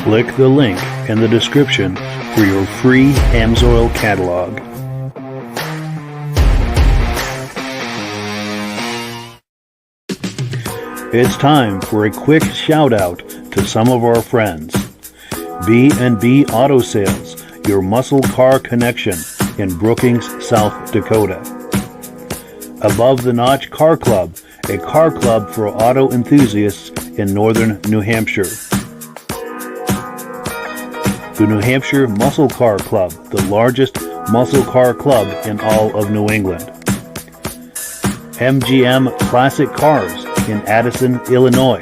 Click the link in the description for your free Amsoil catalog. It's time for a quick shout out to some of our friends. B&B Auto Sales, your muscle car connection in Brookings, South Dakota. Above the Notch Car Club, a car club for auto enthusiasts in northern New Hampshire. The New Hampshire Muscle Car Club, the largest muscle car club in all of New England. MGM Classic Cars in Addison, Illinois.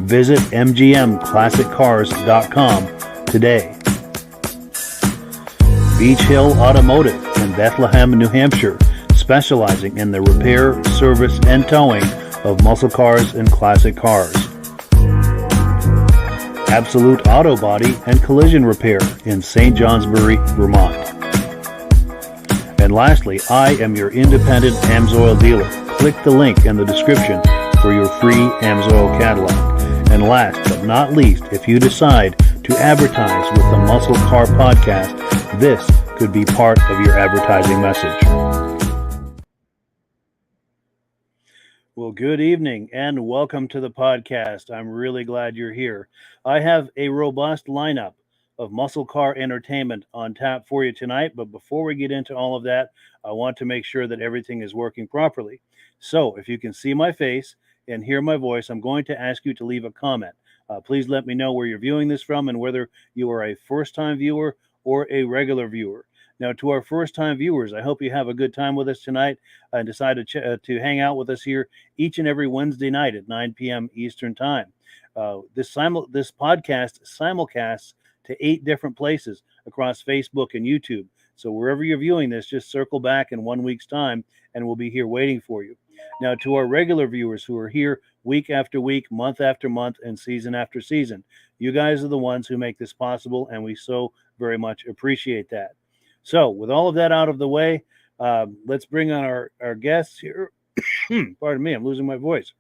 Visit mgmclassiccars.com today. Beach Hill Automotive in Bethlehem, New Hampshire, specializing in the repair, service, and towing of muscle cars and classic cars. Absolute Auto Body and Collision Repair in St. Johnsbury, Vermont. And lastly, I am your independent Amsoil dealer. Click the link in the description for your free Amsoil catalog. And last but not least, if you decide to advertise with the Muscle Car Podcast, this could be part of your advertising message. Well, good evening and welcome to the podcast. I'm really glad you're here. I have a robust lineup of muscle car entertainment on tap for you tonight, but before we get into all of that, I want to make sure that everything is working properly. So if you can see my face and hear my voice, I'm going to ask you to leave a comment. Please let me know where you're viewing this from and whether you are a first-time viewer or a regular viewer. Now, to our first-time viewers, I hope you have a good time with us tonight and decide to hang out with us here each and every Wednesday night at 9 p.m. Eastern Time. This podcast simulcasts to 8 different places across Facebook and YouTube. So wherever you're viewing this, just circle back in 1 week's time, and we'll be here waiting for you. Now, to our regular viewers who are here week after week, month after month, and season after season, you guys are the ones who make this possible, and we so very much appreciate that. So, with all of that out of the way, let's bring on our guests here. Pardon me, I'm losing my voice.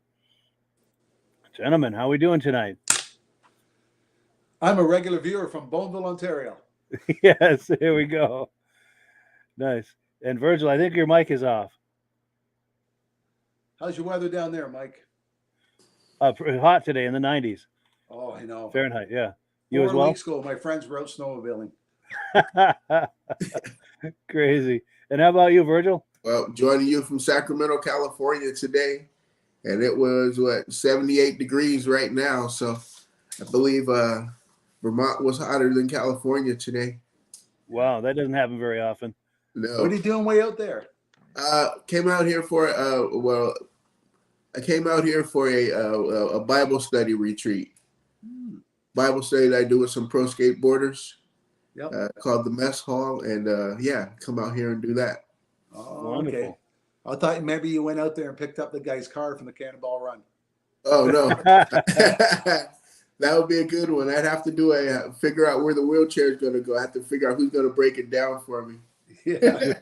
Gentlemen, how are we doing tonight? I'm a regular viewer from Bonneville, Ontario. Yes, here we go. Nice. And Virgil, I think your mic is off. How's your weather down there, Mike? Hot today in the 90s. Oh, I know. Fahrenheit, yeah. You 4 as well? weeks ago, my friends were out snowmobiling. Crazy. And how about you, Virgil? Well, joining you from Sacramento, California today, and it was 78 degrees right now. So I believe Vermont was hotter than California today. Wow, that doesn't happen very often. No. What are you doing way out there? Came out here for I came out here for a Bible study retreat. Bible study that I do with some pro skateboarders. Yep. Called the Mess Hall, and come out here and do that. Oh, Wonderful. okay. I thought maybe you went out there and picked up the guy's car from the Cannonball Run. Oh no, that would be a good one. I'd have to figure out where the wheelchair is going to go. I have to figure out who's going to break it down for me. Yeah.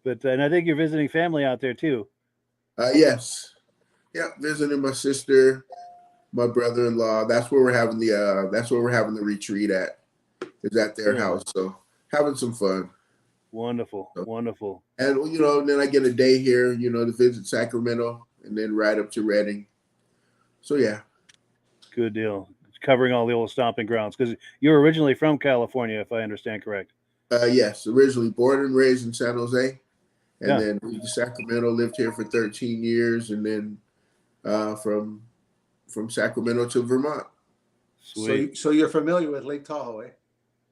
But and I think you're visiting family out there too. Yes. Yeah, visiting my sister, my brother-in-law. That's where we're having the retreat at. Is at their house. So having some fun. Wonderful. Wonderful. And then I get a day here, to visit Sacramento and then ride up to Redding. So yeah. Good deal. Covering all the old stomping grounds because you're originally from California, if I understand correct. Yes, originally born and raised in San Jose. And then moved to Sacramento, lived here for 13 years, and then from Sacramento to Vermont. Sweet. So you're familiar with Lake Tahoe, eh?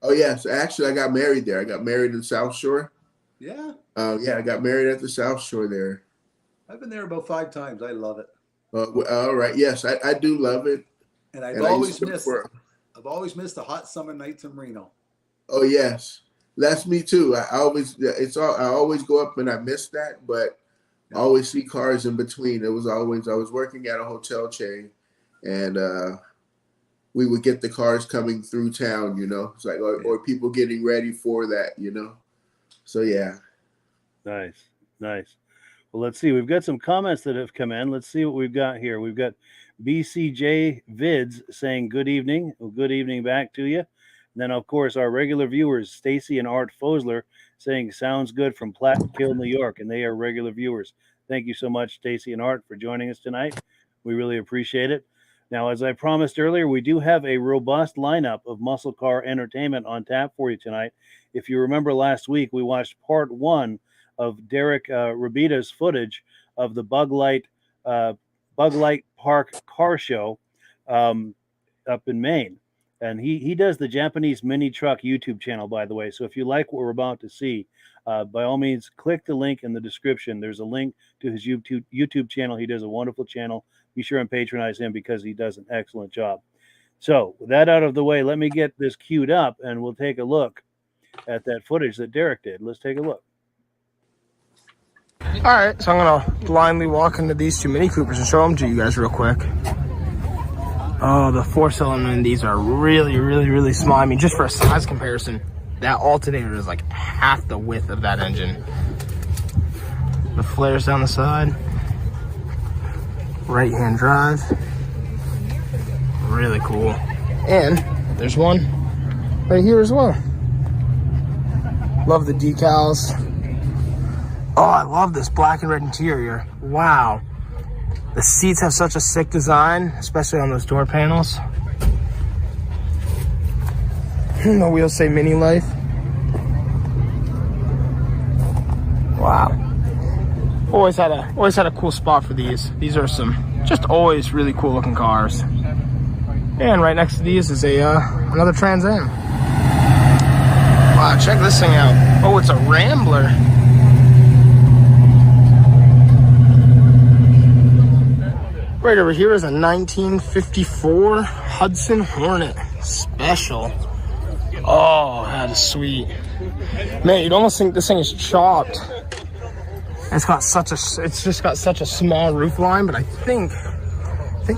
Oh, yes. Actually, I got married there. I got married in South Shore. Yeah? I got married at the South Shore there. I've been there about 5 times. I love it. All right. Yes, I do love it. And I've always missed the hot summer nights in Reno. Oh, yes. That's me too. I always go up and I miss that, but I always see cars in between. I was working at a hotel chain, and we would get the cars coming through town. It's like or people getting ready for that. So yeah. Nice. Well, let's see. We've got some comments that have come in. Let's see what we've got here. We've got BCJ Vids saying good evening. Well, good evening back to you. And then, of course, our regular viewers, Stacy and Art Fosler, saying sounds good from Platteville, New York, and they are regular viewers. Thank you so much, Stacy and Art, for joining us tonight. We really appreciate it. Now, as I promised earlier, we do have a robust lineup of muscle car entertainment on tap for you tonight. If you remember last week, we watched part 1 of Derek Rabita's footage of the Bug Light Park car show up in Maine. And he does the Japanese mini truck YouTube channel, by the way. So if you like what we're about to see, by all means, click the link in the description. There's a link to his YouTube channel. He does a wonderful channel. Be sure and patronize him because he does an excellent job. So with that out of the way, let me get this queued up and we'll take a look at that footage that Derek did. Let's take a look. All right, so I'm gonna blindly walk into these two Mini Coopers and show them to you guys real quick. Oh, the 4-cylinder in these are really small. I mean, just for a size comparison, that alternator is like half the width of that engine. The flares down the side. Right-hand drive. Really cool. And there's one right here as well. Love the decals. Oh, I love this black and red interior. Wow. The seats have such a sick design, especially on those door panels. The wheels say Mini Life. Wow. Always had a cool spot for these. These are some just always really cool looking cars. And right next to these is another Trans Am. Wow, check this thing out. Oh, it's a Rambler. Right over here is a 1954 Hudson Hornet Special. Oh, that is sweet. Man, you'd almost think this thing is chopped. It's just got such a small roof line, but I think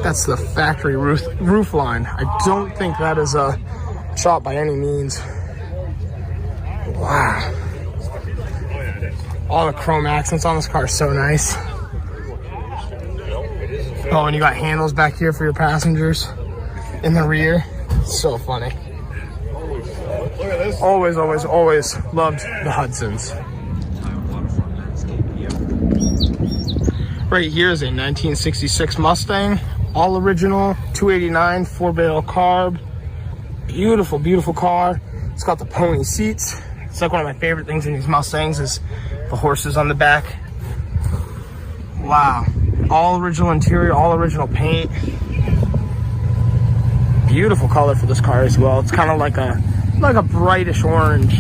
that's the factory roof line. I don't think that is a chop by any means. Wow. All the chrome accents on this car are so nice. Oh, and you got handles back here for your passengers in the rear. So funny. Always loved the Hudsons. Right here is a 1966 Mustang, all original, 289, 4-barrel carb. Beautiful car. It's got the pony seats. It's like one of my favorite things in these Mustangs is the horses on the back. Wow. All original interior, all original paint. Beautiful color for this car as well. It's kind of like a brightish orange.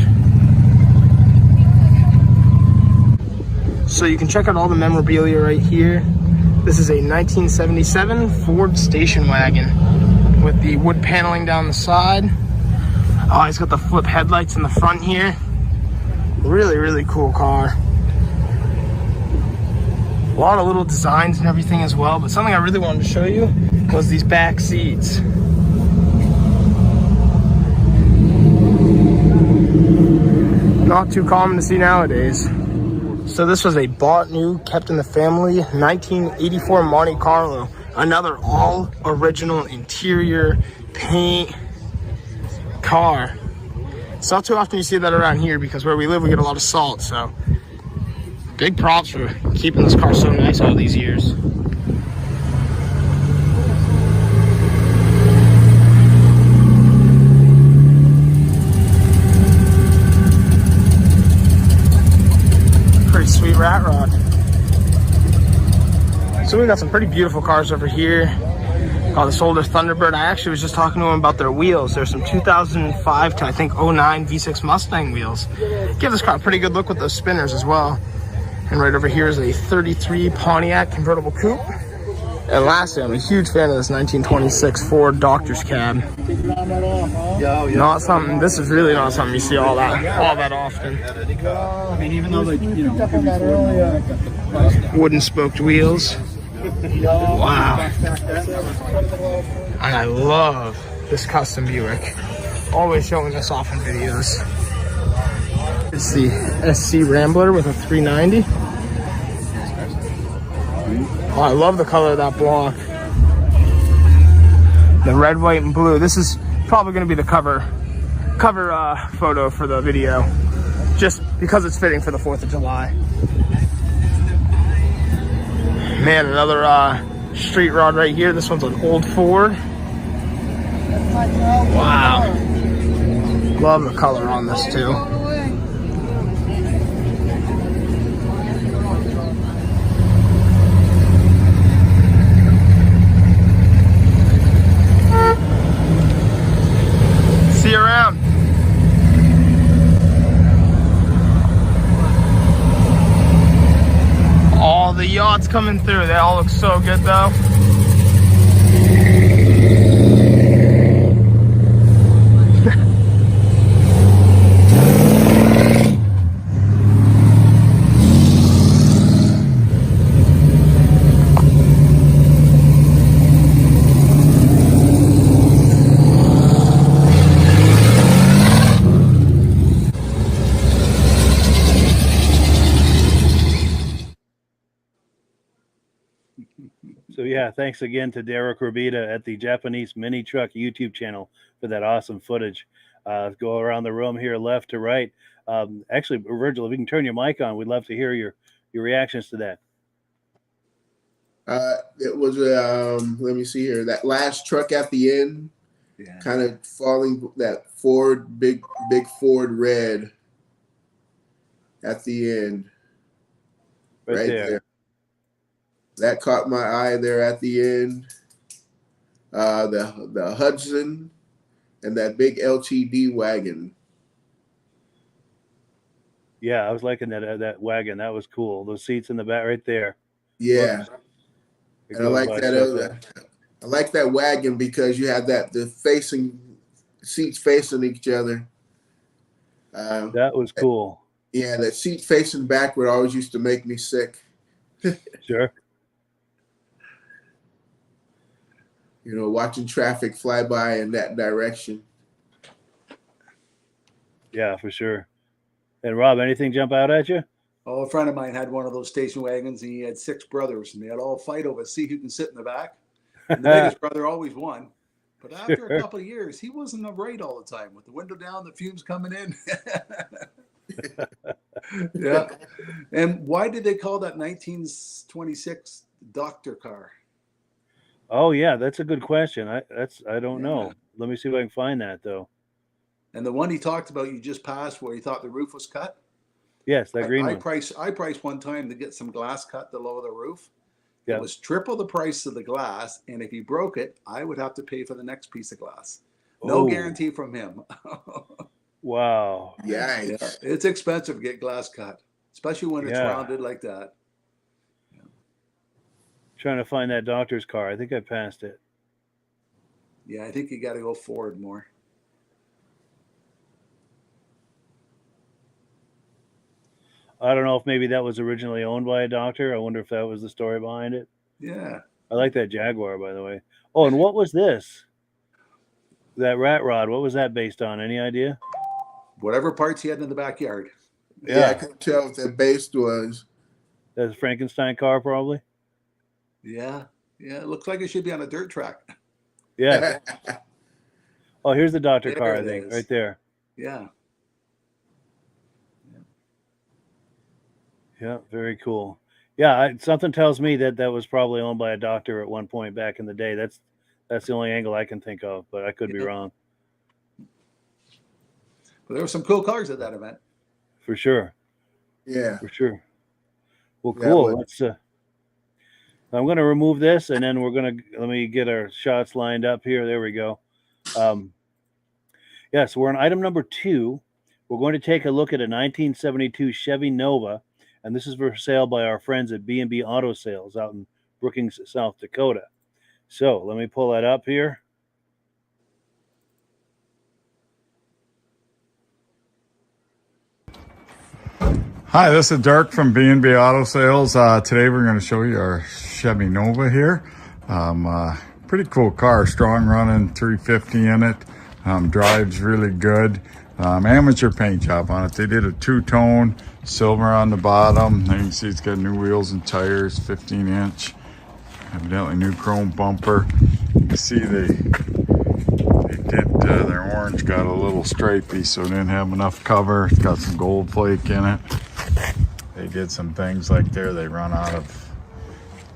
So you can check out all the memorabilia right here. This is a 1977 Ford station wagon with the wood paneling down the side. Oh, it's got the flip headlights in the front here. Really cool car. A lot of little designs and everything as well, but something I really wanted to show you was these back seats. Not too common to see nowadays. So this was a bought new, kept in the family, 1984 Monte Carlo. Another all original interior paint car. It's not too often you see that around here because where we live, we get a lot of salt, so big props for keeping this car so nice all these years. Pretty sweet rat rod. So we got some pretty beautiful cars over here. Got this older Thunderbird. I actually was just talking to him about their wheels. There's some 2005 to I think 09 V6 Mustang wheels. Give this car a pretty good look with those spinners as well. And right over here is a 33 Pontiac convertible coupe. And lastly, I'm a huge fan of this 1926 Ford Doctor's Cab. Not something, this is really not something you see all that often. I mean, even though Wooden spoked wheels. Wow. And I love this custom Buick. Always showing this off in videos. It's the SC Rambler with a 390. Oh, I love the color of that block. The red, white, and blue. This is probably going to be the cover photo for the video, just because it's fitting for the 4th of July. Man, another street rod right here. This one's an old Ford. Wow. Love the color on this too. See you around. All the yachts coming through. They all look so good though. So yeah, thanks again to Derek Rabita at the Japanese Mini Truck YouTube channel for that awesome footage. Go around the room here, left to right. Actually, Virgil, if you can turn your mic on, we'd love to hear your reactions to that. It was let me see here. That last truck at the end, kind of falling. That Ford, big Ford red at the end, right there. That caught my eye there at the end. The Hudson and that big LTD wagon. Yeah, I was liking that wagon. That was cool. Those seats in the back right there. Yeah, and I like that. I like that wagon because you have the seats facing each other. That was cool. Yeah, that seat facing backward always used to make me sick. Sure. You know, watching traffic fly by in that direction. Yeah, for sure. And Rob, anything jump out at you? Oh, a friend of mine had one of those station wagons, and he had 6 brothers, and they had all fight over see who can sit in the back. And the biggest brother always won. But after a couple of years, he wasn't right all the time with the window down, the fumes coming in. Yeah. And why did they call that 1926 doctor car? Oh yeah, that's a good question. I don't know. Let me see if I can find that though. And the one he talked about, you just passed, where he thought the roof was cut. Yes, that green one. I priced one time to get some glass cut to lower the roof. Yeah. It was triple the price of the glass, and if he broke it, I would have to pay for the next piece of glass. No guarantee from him. Wow. Yeah, it's expensive to get glass cut, especially when it's rounded like that. Trying to find that doctor's car. I think I passed it. Yeah, I think you got to go forward more. I don't know if maybe that was originally owned by a doctor. I wonder if that was the story behind it. Yeah. I like that Jaguar, by the way. Oh, and what was this? That rat rod, what was that based on? Any idea? Whatever parts he had in the backyard. Yeah, I couldn't tell if that base was. That's a Frankenstein car, probably. Yeah. Yeah, it looks like it should be on a dirt track. Yeah. Oh, here's the doctor car, I it think, is. right there. Yeah. Yeah, very cool. Yeah, something tells me that was probably owned by a doctor at one point back in the day. That's the only angle I can think of, but I could be wrong. But there were some cool cars at that event. For sure. Yeah. For sure. Well, cool. Let's. I'm going to remove this, and then let me get our shots lined up here. There we go. Yeah, so we're on item number 2. We're going to take a look at a 1972 Chevy Nova, and this is for sale by our friends at B&B Auto Sales out in Brookings, South Dakota. So let me pull that up here. Hi, this is Dirk from B&B Auto Sales. Today we're going to show you our Chevy Nova here. Pretty cool car, strong running, 350 in it. Drives really good. Amateur paint job on it. They did a two-tone silver on the bottom. There you can see it's got new wheels and tires, 15-inch. Evidently new chrome bumper. You can see they did their orange got a little stripey, so it didn't have enough cover. It's got some gold flake in it. They did some things like there. They run out of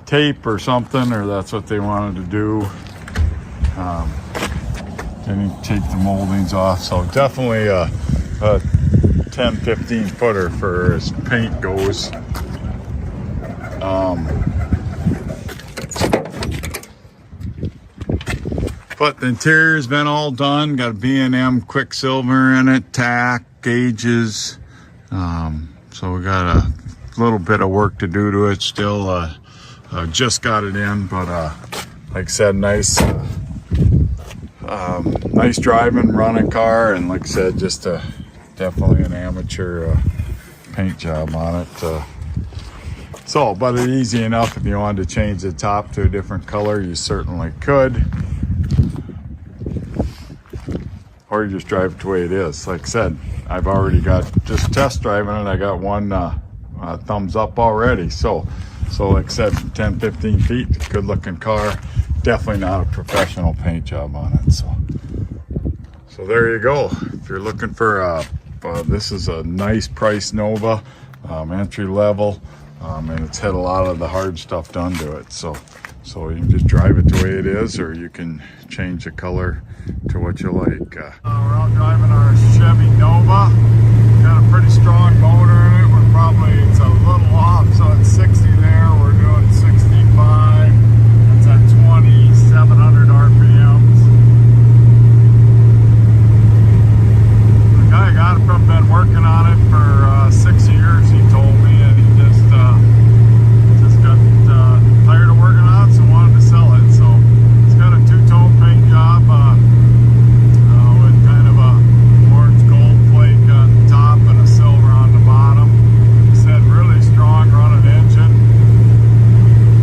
tape or something, or that's what they wanted to do. Didn't take the moldings off, so definitely a 10-15 footer for as paint goes. But the interior's been all done. Got a B&M Quicksilver in it, tack, gauges. So we got a little bit of work to do to it still. Just got it in, but like I said, nice driving, running car, and like I said, just definitely an amateur paint job on it. So, but it's easy enough. If you wanted to change the top to a different color, you certainly could. Or you just drive it the way it is. Like I said, I've already got, just test driving it, I got one thumbs up already. So like I said, 10-15 feet, good looking car. Definitely not a professional paint job on it. So there you go. If you're looking for this is a nice price Nova, entry level, and it's had a lot of the hard stuff done to it. So you can just drive it the way it is, or you can change the color to what you like. We're out driving our Chevy Nova. Got a pretty strong motor in it. It's a little off, so it's 60 there. We're doing 65. That's at 2,700 RPMs. The guy got it from, been working on it for 6 years, he told me, and he just got tired of working on it, so wanted to sell it. So it's got a two-tone paint job with kind of a orange gold flake on the top and a silver on the bottom. He said really strong running engine.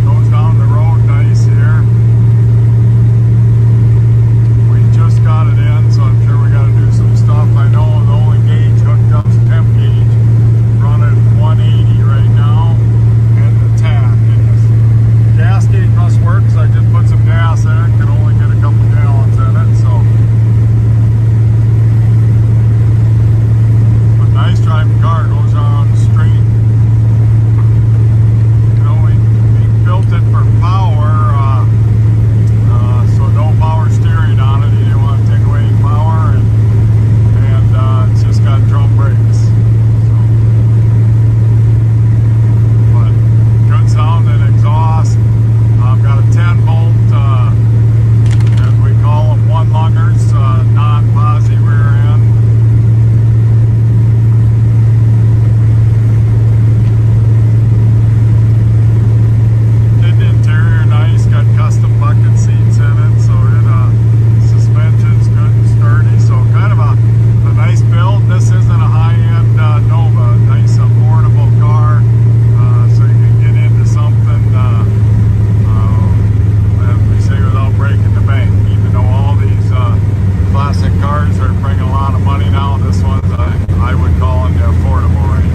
Goes down the road nice here. We just got it in, so I'm sure we got to do some stuff. I know the only gauge hooked up is temp gauge, running 180 right now, and the tack. And the gas gauge must work, so I just put some gas in it. Can only get a couple gallons in it, so. But nice driving car, goes on straight. You know, we built it for power, so no power steering on it. He didn't want to take away any power, and it's just got drum brakes. So, but good sound and exhaust. I've got a 10-volt, as we call them, one-lungers, non-posi rear end. Did the interior nice, got custom bucket seats in it, so suspension's good and sturdy, so kind of a nice build. This isn't a high-end Nova, nice affordable car, so you can get into something, as we say, without breaking the bank. Even though all these classic cars are bringing a lot of money now, this one's I would call in the affordable range.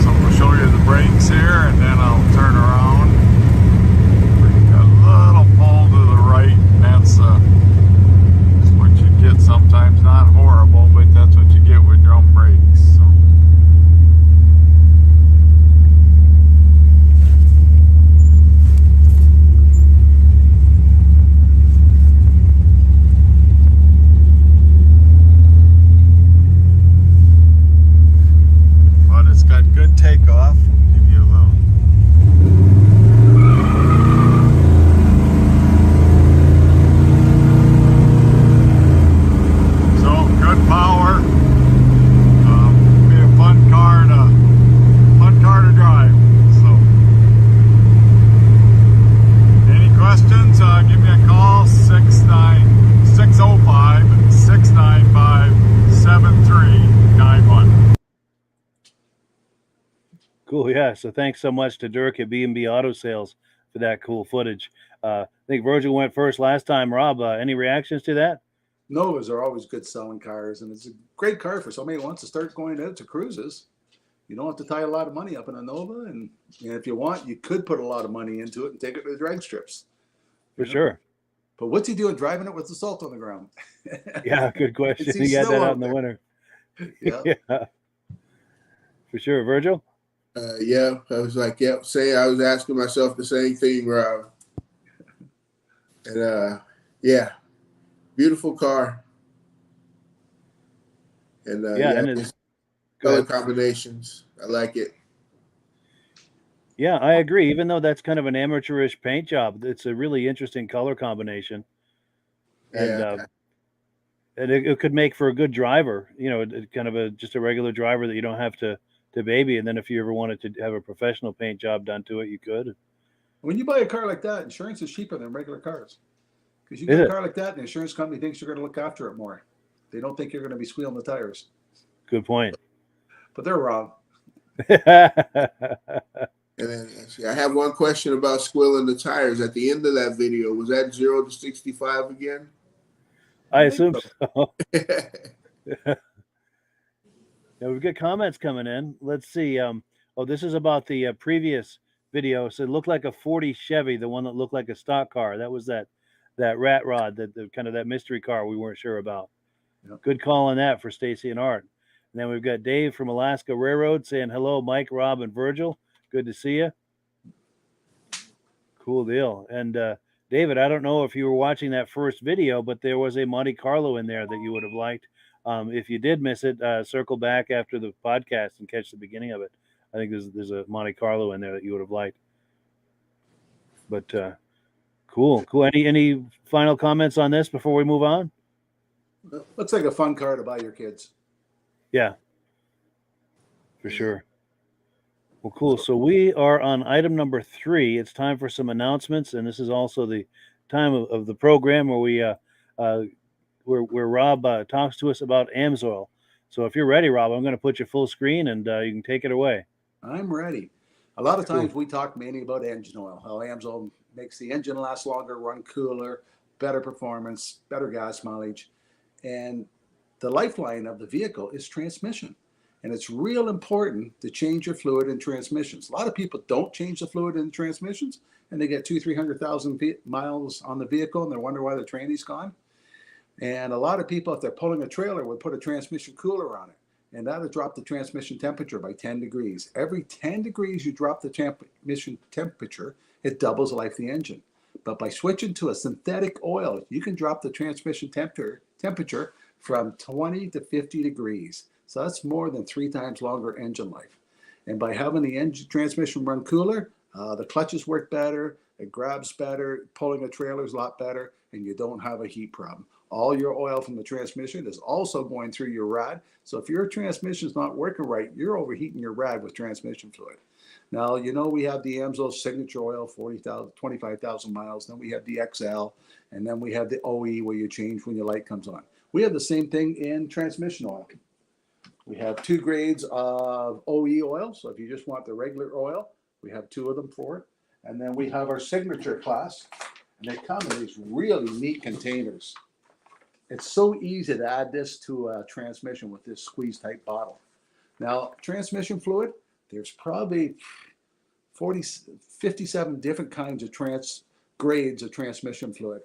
So we'll show you the brakes here, and then I'll turn around. Got a little pull to the right, and that's what you get sometimes. Not horrible, but that's what you get with drum brakes. So. But it's got good takeoff. Give you a little. So good power. Be a fun car to drive. So any questions? Give me a call. 605-695-7391. Cool, yeah. So thanks so much to Dirk at B&B Auto Sales for that cool footage. I think Virgil went first last time. Rob, any reactions to that? Novas are always good selling cars, and it's a great car for somebody who wants to start going out to cruises. You don't have to tie a lot of money up in a Nova, and if you want, you could put a lot of money into it and take it to the drag strips. For sure. But what's he doing driving it with the salt on the ground? Yeah, good question. See He had snow that out out in the there. winter. Yeah. Yeah, for sure. Virgil? Yeah, I was like, yep. I was asking myself the same thing, Rob. And yeah, beautiful car. And Yeah, yeah, and just go color ahead. combinations. I like it. Yeah, I agree. Even though that's kind of an amateurish paint job, it's a really interesting color combination. And Yeah, and it could make for a good driver, kind of just a regular driver that you don't have to baby. And then if you ever wanted to have a professional paint job done to it, you could. When you buy a car like that, insurance is cheaper than regular cars. Because you Is get a it? car like that, the insurance company thinks you're going to look after it more. They don't think you're going to be squealing the tires. Good point. But they're wrong. and then I have one question about squealing the tires. At the end of that video, was that 0 to 65 again? I I think assume so. Yeah, we've got comments coming in. Let's see. This is about the previous video. So it looked like a 40 Chevy, the one that looked like a stock car. That was that rat rod, the kind of that mystery car we weren't sure about. Yep. Good call on that for Stacy and Art. And then we've got Dave from Alaska Railroad saying hello, Mike, Rob, and Virgil. Good to see you. Cool deal. And David, I don't know if you were watching that first video, but there was a Monte Carlo in there that you would have liked. If you did miss it, circle back after the podcast and catch the beginning of it. I think there's a Monte Carlo in there that you would have liked. But cool. Any final comments on this before we move on? Looks like a fun car to buy your kids. Yeah, for sure. Well, cool. So we are on item number 3. It's time for some announcements, and this is also the time of the program where we where Rob talks to us about AMSOIL. So if you're ready, Rob, I'm going to put you full screen, and you can take it away. I'm ready. A lot of times we talk mainly about engine oil, how AMSOIL makes the engine last longer, run cooler, better performance, better gas mileage. And the lifeline of the vehicle is transmission. And it's real important to change your fluid in transmissions. A lot of people don't change the fluid in transmissions, and they get 200,000-300,000 miles on the vehicle, and they wonder why the tranny's gone. And a lot of people, if they're pulling a trailer, would put a transmission cooler on it. And that would drop the transmission temperature by 10 degrees. Every 10 degrees you drop the transmission temperature, it doubles the life of the engine. But by switching to a synthetic oil, you can drop the transmission temperature from 20 to 50 degrees. So that's more than 3 times longer engine life. And by having the engine transmission run cooler, the clutches work better, it grabs better, pulling a trailer is a lot better, and you don't have a heat problem. All your oil from the transmission is also going through your rad. So if your transmission is not working right, you're overheating your rad with transmission fluid. Now, we have the AMSOIL signature oil, 25,000 miles. Then we have the XL, and then we have the OE where you change when your light comes on. We have the same thing in transmission oil. We have 2 grades of OE oil. So if you just want the regular oil, we have 2 of them for it. And then we have our signature class, and they come in these really neat containers. It's so easy to add this to a transmission with this squeeze type bottle. Now, transmission fluid, there's probably 57 different kinds of grades of transmission fluid.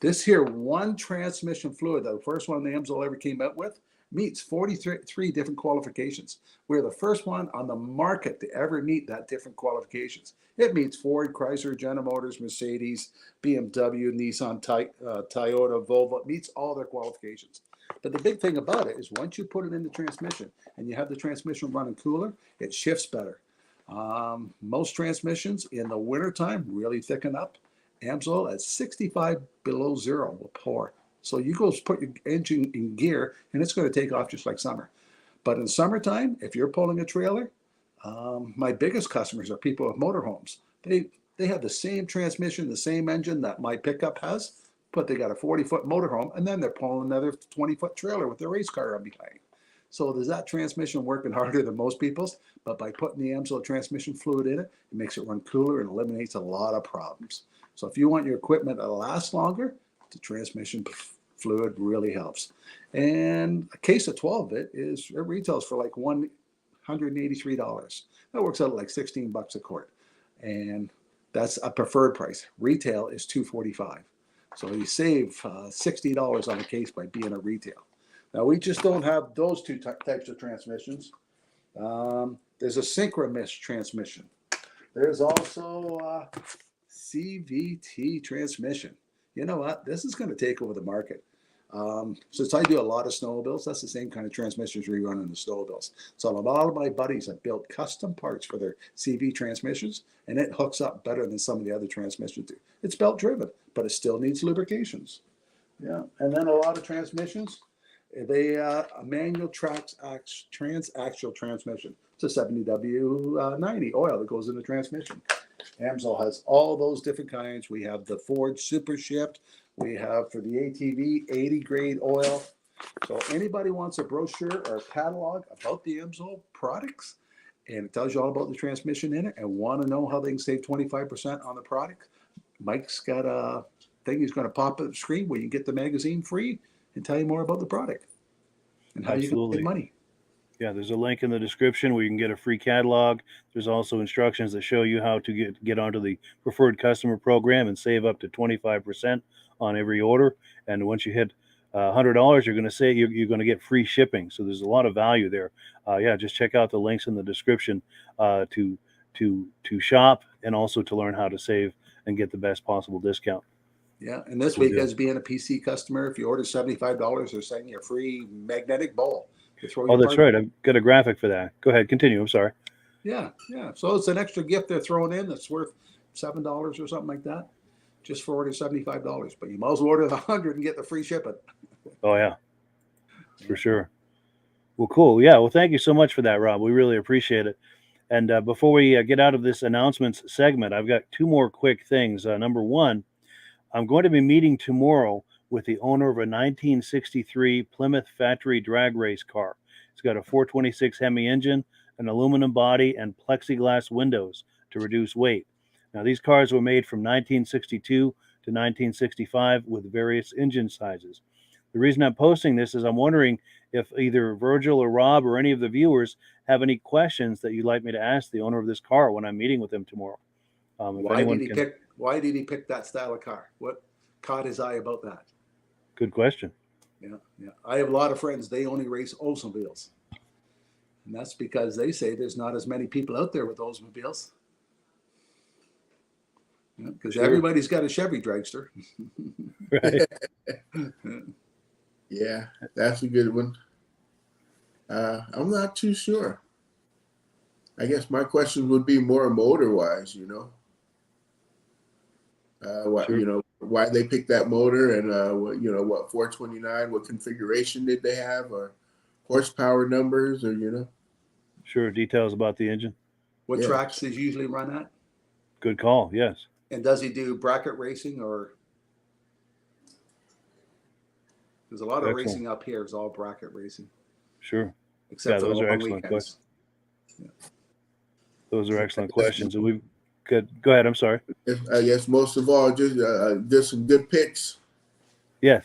This here one transmission fluid, the first one the AMSOIL ever came out with, meets 43 different qualifications. We're the first one on the market to ever meet that different qualifications. It meets Ford, Chrysler, General Motors, Mercedes, BMW, Nissan, Toyota, Volvo. It meets all their qualifications. But the big thing about it is once you put it in the transmission and you have the transmission running cooler, it shifts better. Most transmissions in the wintertime really thicken up. AMSOIL at 65 below zero will pour. So you go put your engine in gear and it's going to take off just like summer. But in summertime, if you're pulling a trailer, my biggest customers are people with motorhomes. They have the same transmission, the same engine that my pickup has, but they got a 40-foot motorhome, and then they're pulling another 20-foot trailer with their race car on behind. So there's that transmission working harder than most people's, but by putting the AMSOIL transmission fluid in it, it makes it run cooler and eliminates a lot of problems. So if you want your equipment to last longer, the transmission fluid really helps. And a case of 12 of it retails for like $100 $183. That works out like $16 a quart. And that's a preferred price. Retail is $245. So you save $60 on a case by being a retail. Now, we just don't have those two types of transmissions. There's a synchronous transmission. There's also CVT transmission. You know what? This is going to take over the market. Since I do a lot of snowmobiles, that's the same kind of transmissions we run in the snowmobiles. So a lot of my buddies have built custom parts for their CV transmissions, and it hooks up better than some of the other transmissions do. It's belt driven, but it still needs lubrications. Yeah, and then a lot of transmissions, they a manual transaxial transmission. It's a 70W90 oil that goes in the transmission. AMSOIL has all those different kinds. We have the Ford Super Shift. We have for the ATV 80 grade oil. So anybody wants a brochure or a catalog about the AMSOIL products, and it tells you all about the transmission in it, and want to know how they can save 25% on the product, Mike's got a thing he's going to pop up the screen where you get the magazine free and tell you more about the product and how you can save money. Yeah, there's a link in the description where you can get a free catalog. There's also instructions that show you how to get onto the preferred customer program and save up to 25% on every order. And once you hit $100, you're going to say you're going to get free shipping. So there's a lot of value there. Yeah, just check out the links in the description to shop and also to learn how to save and get the best possible discount. Yeah, and this week, as being a PC customer, if you order $75, they're sending you a free magnetic ball. Oh, that's right. I've got a graphic for that. Go ahead. Continue. I'm sorry. Yeah. So it's an extra gift they're throwing in that's worth $7 or something like that, just for order $75. But you might as well order 100 and get the free shipping. Oh, yeah. For sure. Well, cool. Yeah. Well, thank you so much for that, Rob. We really appreciate it. And before we get out of this announcements segment, I've got two more quick things. Number one, I'm going to be meeting tomorrow with the owner of a 1963 Plymouth factory drag race car. It's got a 426 Hemi engine, an aluminum body, and plexiglass windows to reduce weight. Now, these cars were made from 1962 to 1965 with various engine sizes. The reason I'm posting this is I'm wondering if either Virgil or Rob or any of the viewers have any questions that you'd like me to ask the owner of this car when I'm meeting with him tomorrow. Why did he pick that style of car? What caught his eye about that? Good question. Yeah. I have a lot of friends. They only race Oldsmobiles. And that's because they say there's not as many people out there with Oldsmobiles. Because everybody's got a Chevy dragster. Right. Yeah, that's a good one. I'm not too sure. I guess my question would be more motor-wise, why they picked that motor and what 429, what configuration did they have, or horsepower numbers, or Sure, details about the engine. What tracks does he usually run at? Good call. Yes. And does he do bracket racing, or there's a lot of racing up here is all bracket racing? Sure. Except for those the are long excellent weekends. questions. Those are excellent questions. And we've good. Go ahead. I'm sorry. I guess most of all, just some good picks. Yes,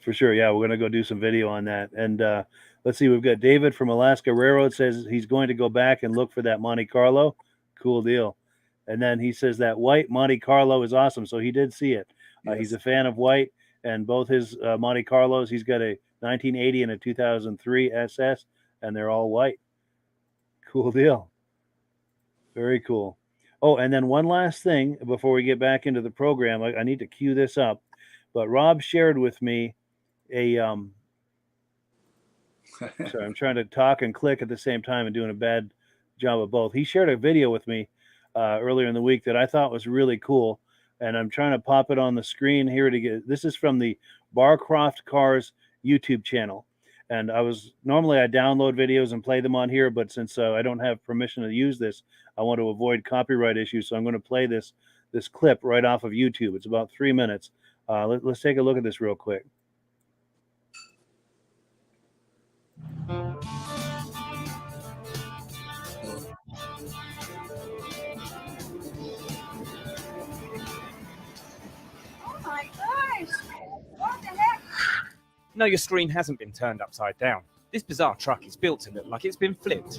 for sure. Yeah, we're going to go do some video on that. And let's see, we've got David from Alaska Railroad says he's going to go back and look for that Monte Carlo. Cool deal. And then he says that white Monte Carlo is awesome. So he did see it. Yes. He's a fan of white, and both his Monte Carlos, he's got a 1980 and a 2003 SS, and they're all white. Cool deal. Very cool. Oh, and then one last thing before we get back into the program, I need to cue this up, but Rob shared with me a sorry, I'm trying to talk and click at the same time and doing a bad job of both. He shared a video with me earlier in the week that I thought was really cool, and I'm trying to pop it on the screen here to get. This is from the Barcroft Cars YouTube channel, and normally I download videos and play them on here, but since I don't have permission to use this, I want to avoid copyright issues, so I'm going to play this clip right off of YouTube. It's about 3 minutes. Let's take a look at this real quick. No, your screen hasn't been turned upside down. This bizarre truck is built to look like it's been flipped.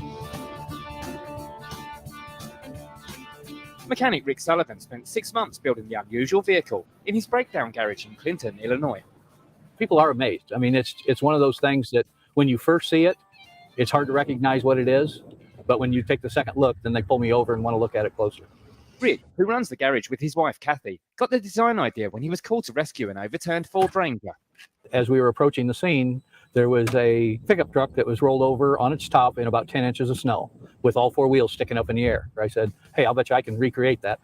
Mechanic Rick Sullivan spent 6 months building the unusual vehicle in his breakdown garage in Clinton, Illinois. People are amazed. I mean, it's one of those things that when you first see it, it's hard to recognize what it is. But when you take the second look, then they pull me over and want to look at it closer. Rick, who runs the garage with his wife, Kathy, got the design idea when he was called to rescue an overturned Ford Ranger. As we were approaching the scene, there was a pickup truck that was rolled over on its top in about 10 inches of snow with all 4 wheels sticking up in the air. I said, hey, I'll bet you I can recreate that.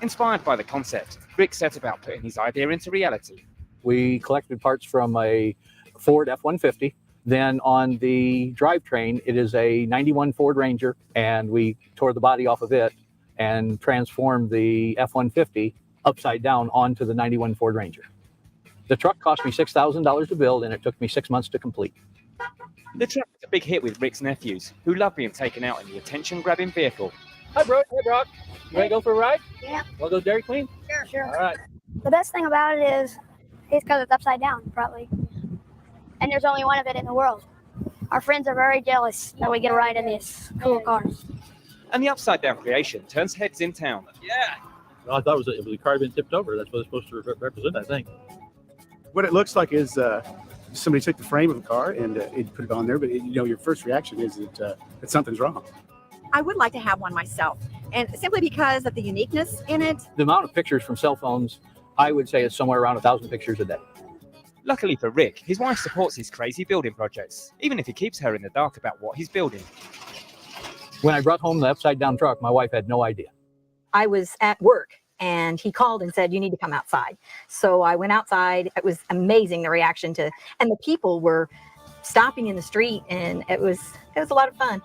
Inspired by the concept, Rick set about putting his idea into reality. We collected parts from a Ford F-150. Then on the drivetrain, it is a 91 Ford Ranger, and we tore the body off of it and transformed the F-150 upside down onto the 91 Ford Ranger. The truck cost me $6,000 to build, and it took me 6 months to complete. The truck was a big hit with Rick's nephews, who love being taken out in the attention-grabbing vehicle. Hi, Brooke. Hey, Brock. You ready to go for a ride? Yeah. Want to go Dairy Queen? Sure. All right. The best thing about it is it's because it's upside down, probably. And there's only one of it in the world. Our friends are very jealous that we get a ride in this cool car. And the upside-down creation turns heads in town. Yeah. Well, I thought it was a car being tipped over. That's what it's supposed to represent, I think. What it looks like is somebody took the frame of the car and it put it on there, but your first reaction is that something's wrong. I would like to have one myself, and simply because of the uniqueness in it. The amount of pictures from cell phones, I would say, is somewhere around 1,000 pictures a day. Luckily for Rick, his wife supports his crazy building projects, even if he keeps her in the dark about what he's building. When I brought home the upside-down truck, my wife had no idea. I was at work, and he called and said, you need to come outside. So I went outside. It was amazing, the reaction and the people were stopping in the street, and it was a lot of fun.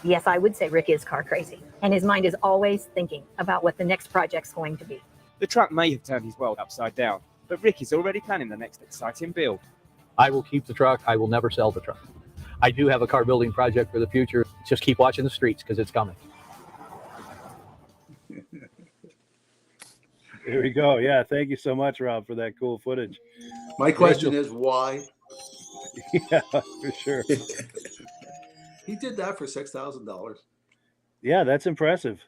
Yes, I would say Rick is car crazy, and his mind is always thinking about what the next project's going to be. The truck may have turned his world upside down, but Rick is already planning the next exciting build. I will keep the truck. I will never sell the truck. I do have a car building project for the future. Just keep watching the streets because it's coming. Here we go. Yeah, thank you so much, Rob, for that cool footage. My question is why? Yeah, for sure. He did that for $6,000. Yeah, that's impressive.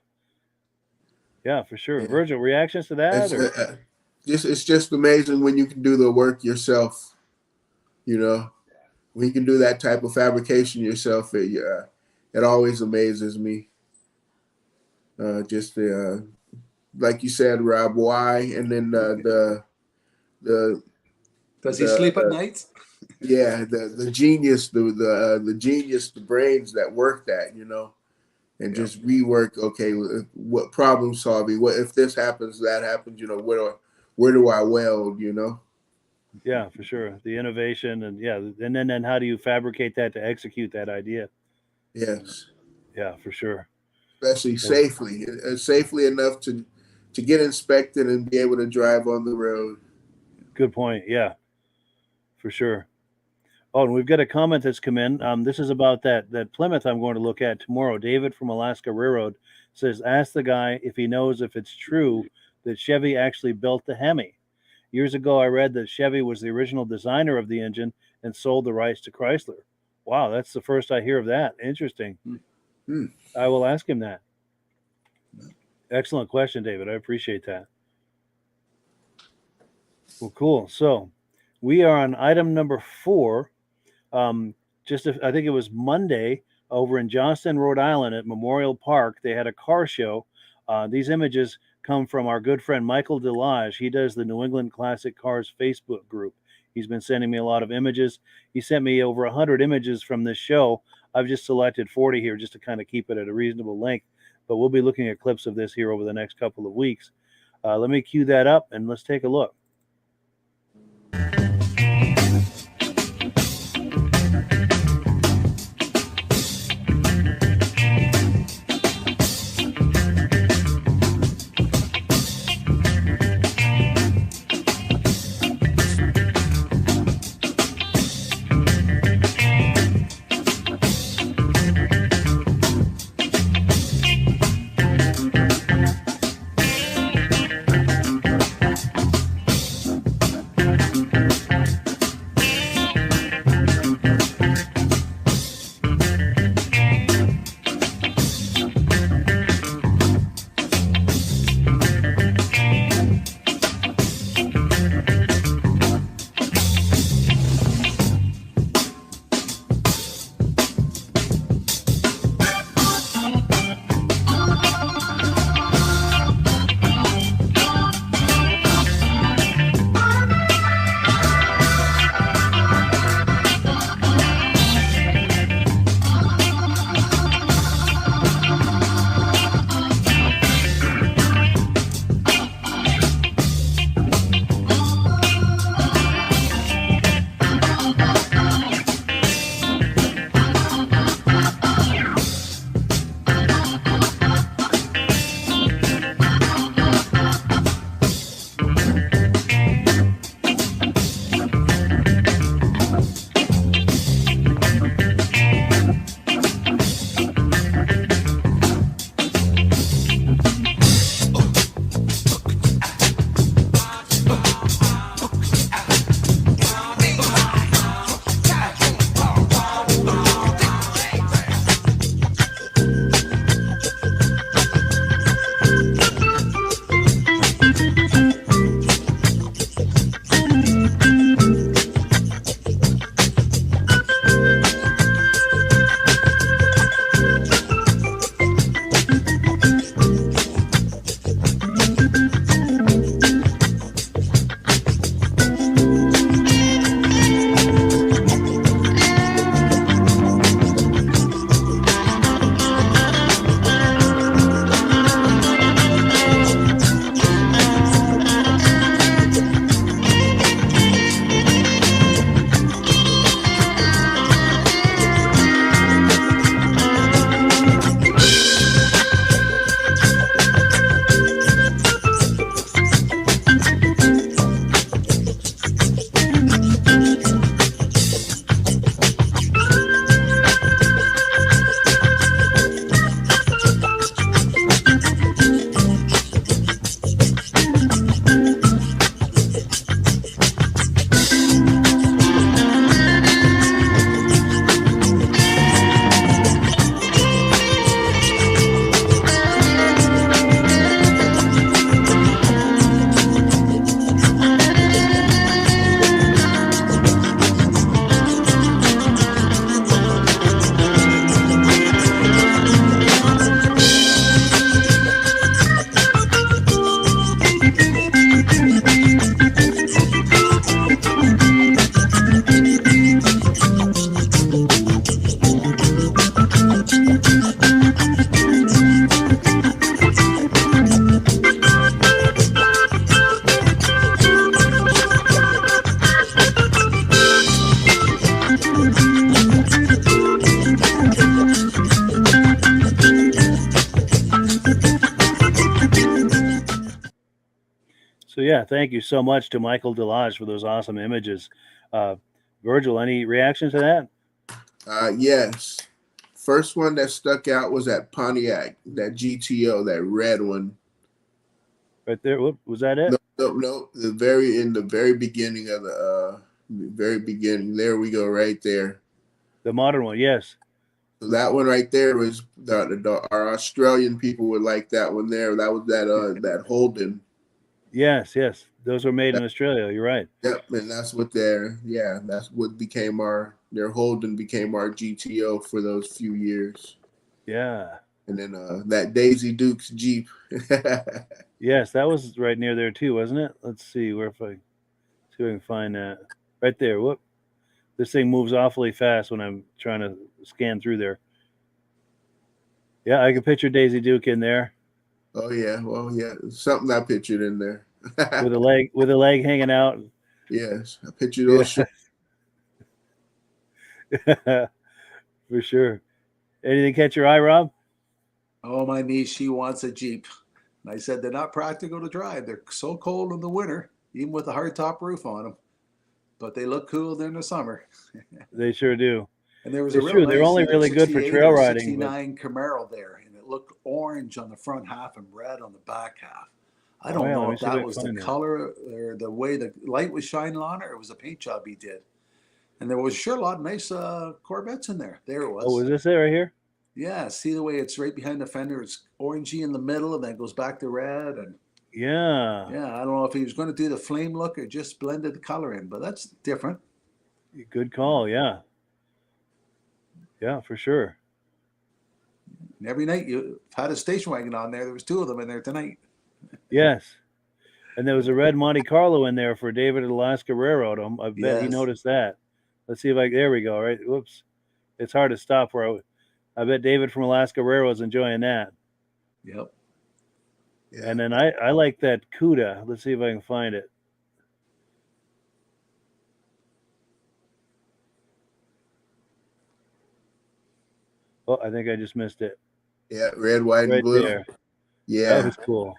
Yeah, for sure. Yeah. Virgil, reactions to that? It's just amazing when you can do the work yourself. When you can do that type of fabrication yourself, it always amazes me. Like you said, Rob, why? And then Does he sleep at night? Yeah, the genius, the genius, the brains that work that, and just rework. Okay, what problem solving? What if this happens, that happens? Where do I weld? Yeah, for sure. The innovation and then how do you fabricate that to execute that idea? Yes. Yeah, for sure. Especially safely enough to get inspected and be able to drive on the road. Good point. Yeah, for sure. Oh, and we've got a comment that's come in. This is about that Plymouth I'm going to look at tomorrow. David from Alaska Railroad says, ask the guy if he knows if it's true that Chevy actually built the Hemi. Years ago, I read that Chevy was the original designer of the engine and sold the rights to Chrysler. Wow, that's the first I hear of that. Interesting. Hmm. I will ask him that. Excellent question, David. I appreciate that. Well, cool. So we are on item number 4. I think it was Monday over in Johnston, Rhode Island at Memorial Park. They had a car show. These images come from our good friend Michael Delage. He does the New England Classic Cars Facebook group. He's been sending me a lot of images. He sent me over 100 images from this show. I've just selected 40 here just to kind of keep it at a reasonable length. But we'll be looking at clips of this here over the next couple of weeks. Let me cue that up and let's take a look. So yeah, thank you so much to Michael Delage for those awesome images. Virgil, any reaction to that? Yes. First one that stuck out was at Pontiac, that GTO, that red one. Right there. Whoop, was that it? No. In the very beginning of the very beginning. There we go, right there. The modern one, yes. So that one right there was our Australian people would like that one there. That was that Holden. Yes. Those were made in Australia. You're right. Yep, and that's what that's what became their Holden became our GTO for those few years. Yeah. And then that Daisy Dukes Jeep. Yes, that was right near there too, wasn't it? Let's see see if I can find that. Right there. Whoop. This thing moves awfully fast when I'm trying to scan through there. Yeah, I can picture Daisy Duke in there. Oh yeah, well yeah, something I pictured in there. with a leg hanging out. Yes, I picture those shorts. For sure. Anything catch your eye, Rob? Oh, my niece, she wants a Jeep. And I said, they're not practical to drive. They're so cold in the winter, even with a hard top roof on them. But they look cool during the summer. They sure do. And there was It's a real true. nice They're only really good for 68 trail or riding. 69 Camaro there, and it looked orange on the front half and red on the back half. I don't yeah, let know me if see if I that can was the find that. color or the way the light was shining on it, or it was a paint job he did. And there was sure a lot of nice Corvettes in there. There it was. Oh, was this it right here? Yeah, see the way it's right behind the fender. It's orangey in the middle, and then it goes back to red. And Yeah. yeah, I don't know if he was going to do the flame look or just blended the color in, but that's different. Good call. Yeah. Yeah, for sure. And every night you had a station wagon on there. There was two of them in there tonight. Yes. And there was a red Monte Carlo in there for David at Alaska Railroad. I bet he Yes. noticed that. Let's see if there we go. Right. Whoops. It's hard to stop where I bet David from Alaska Railroad's enjoying that. Yep. Yeah. And then I like that CUDA. Let's see if I can find it. Oh, I think I just missed it. Yeah, red, white, and Right blue. there. Yeah. That was cool.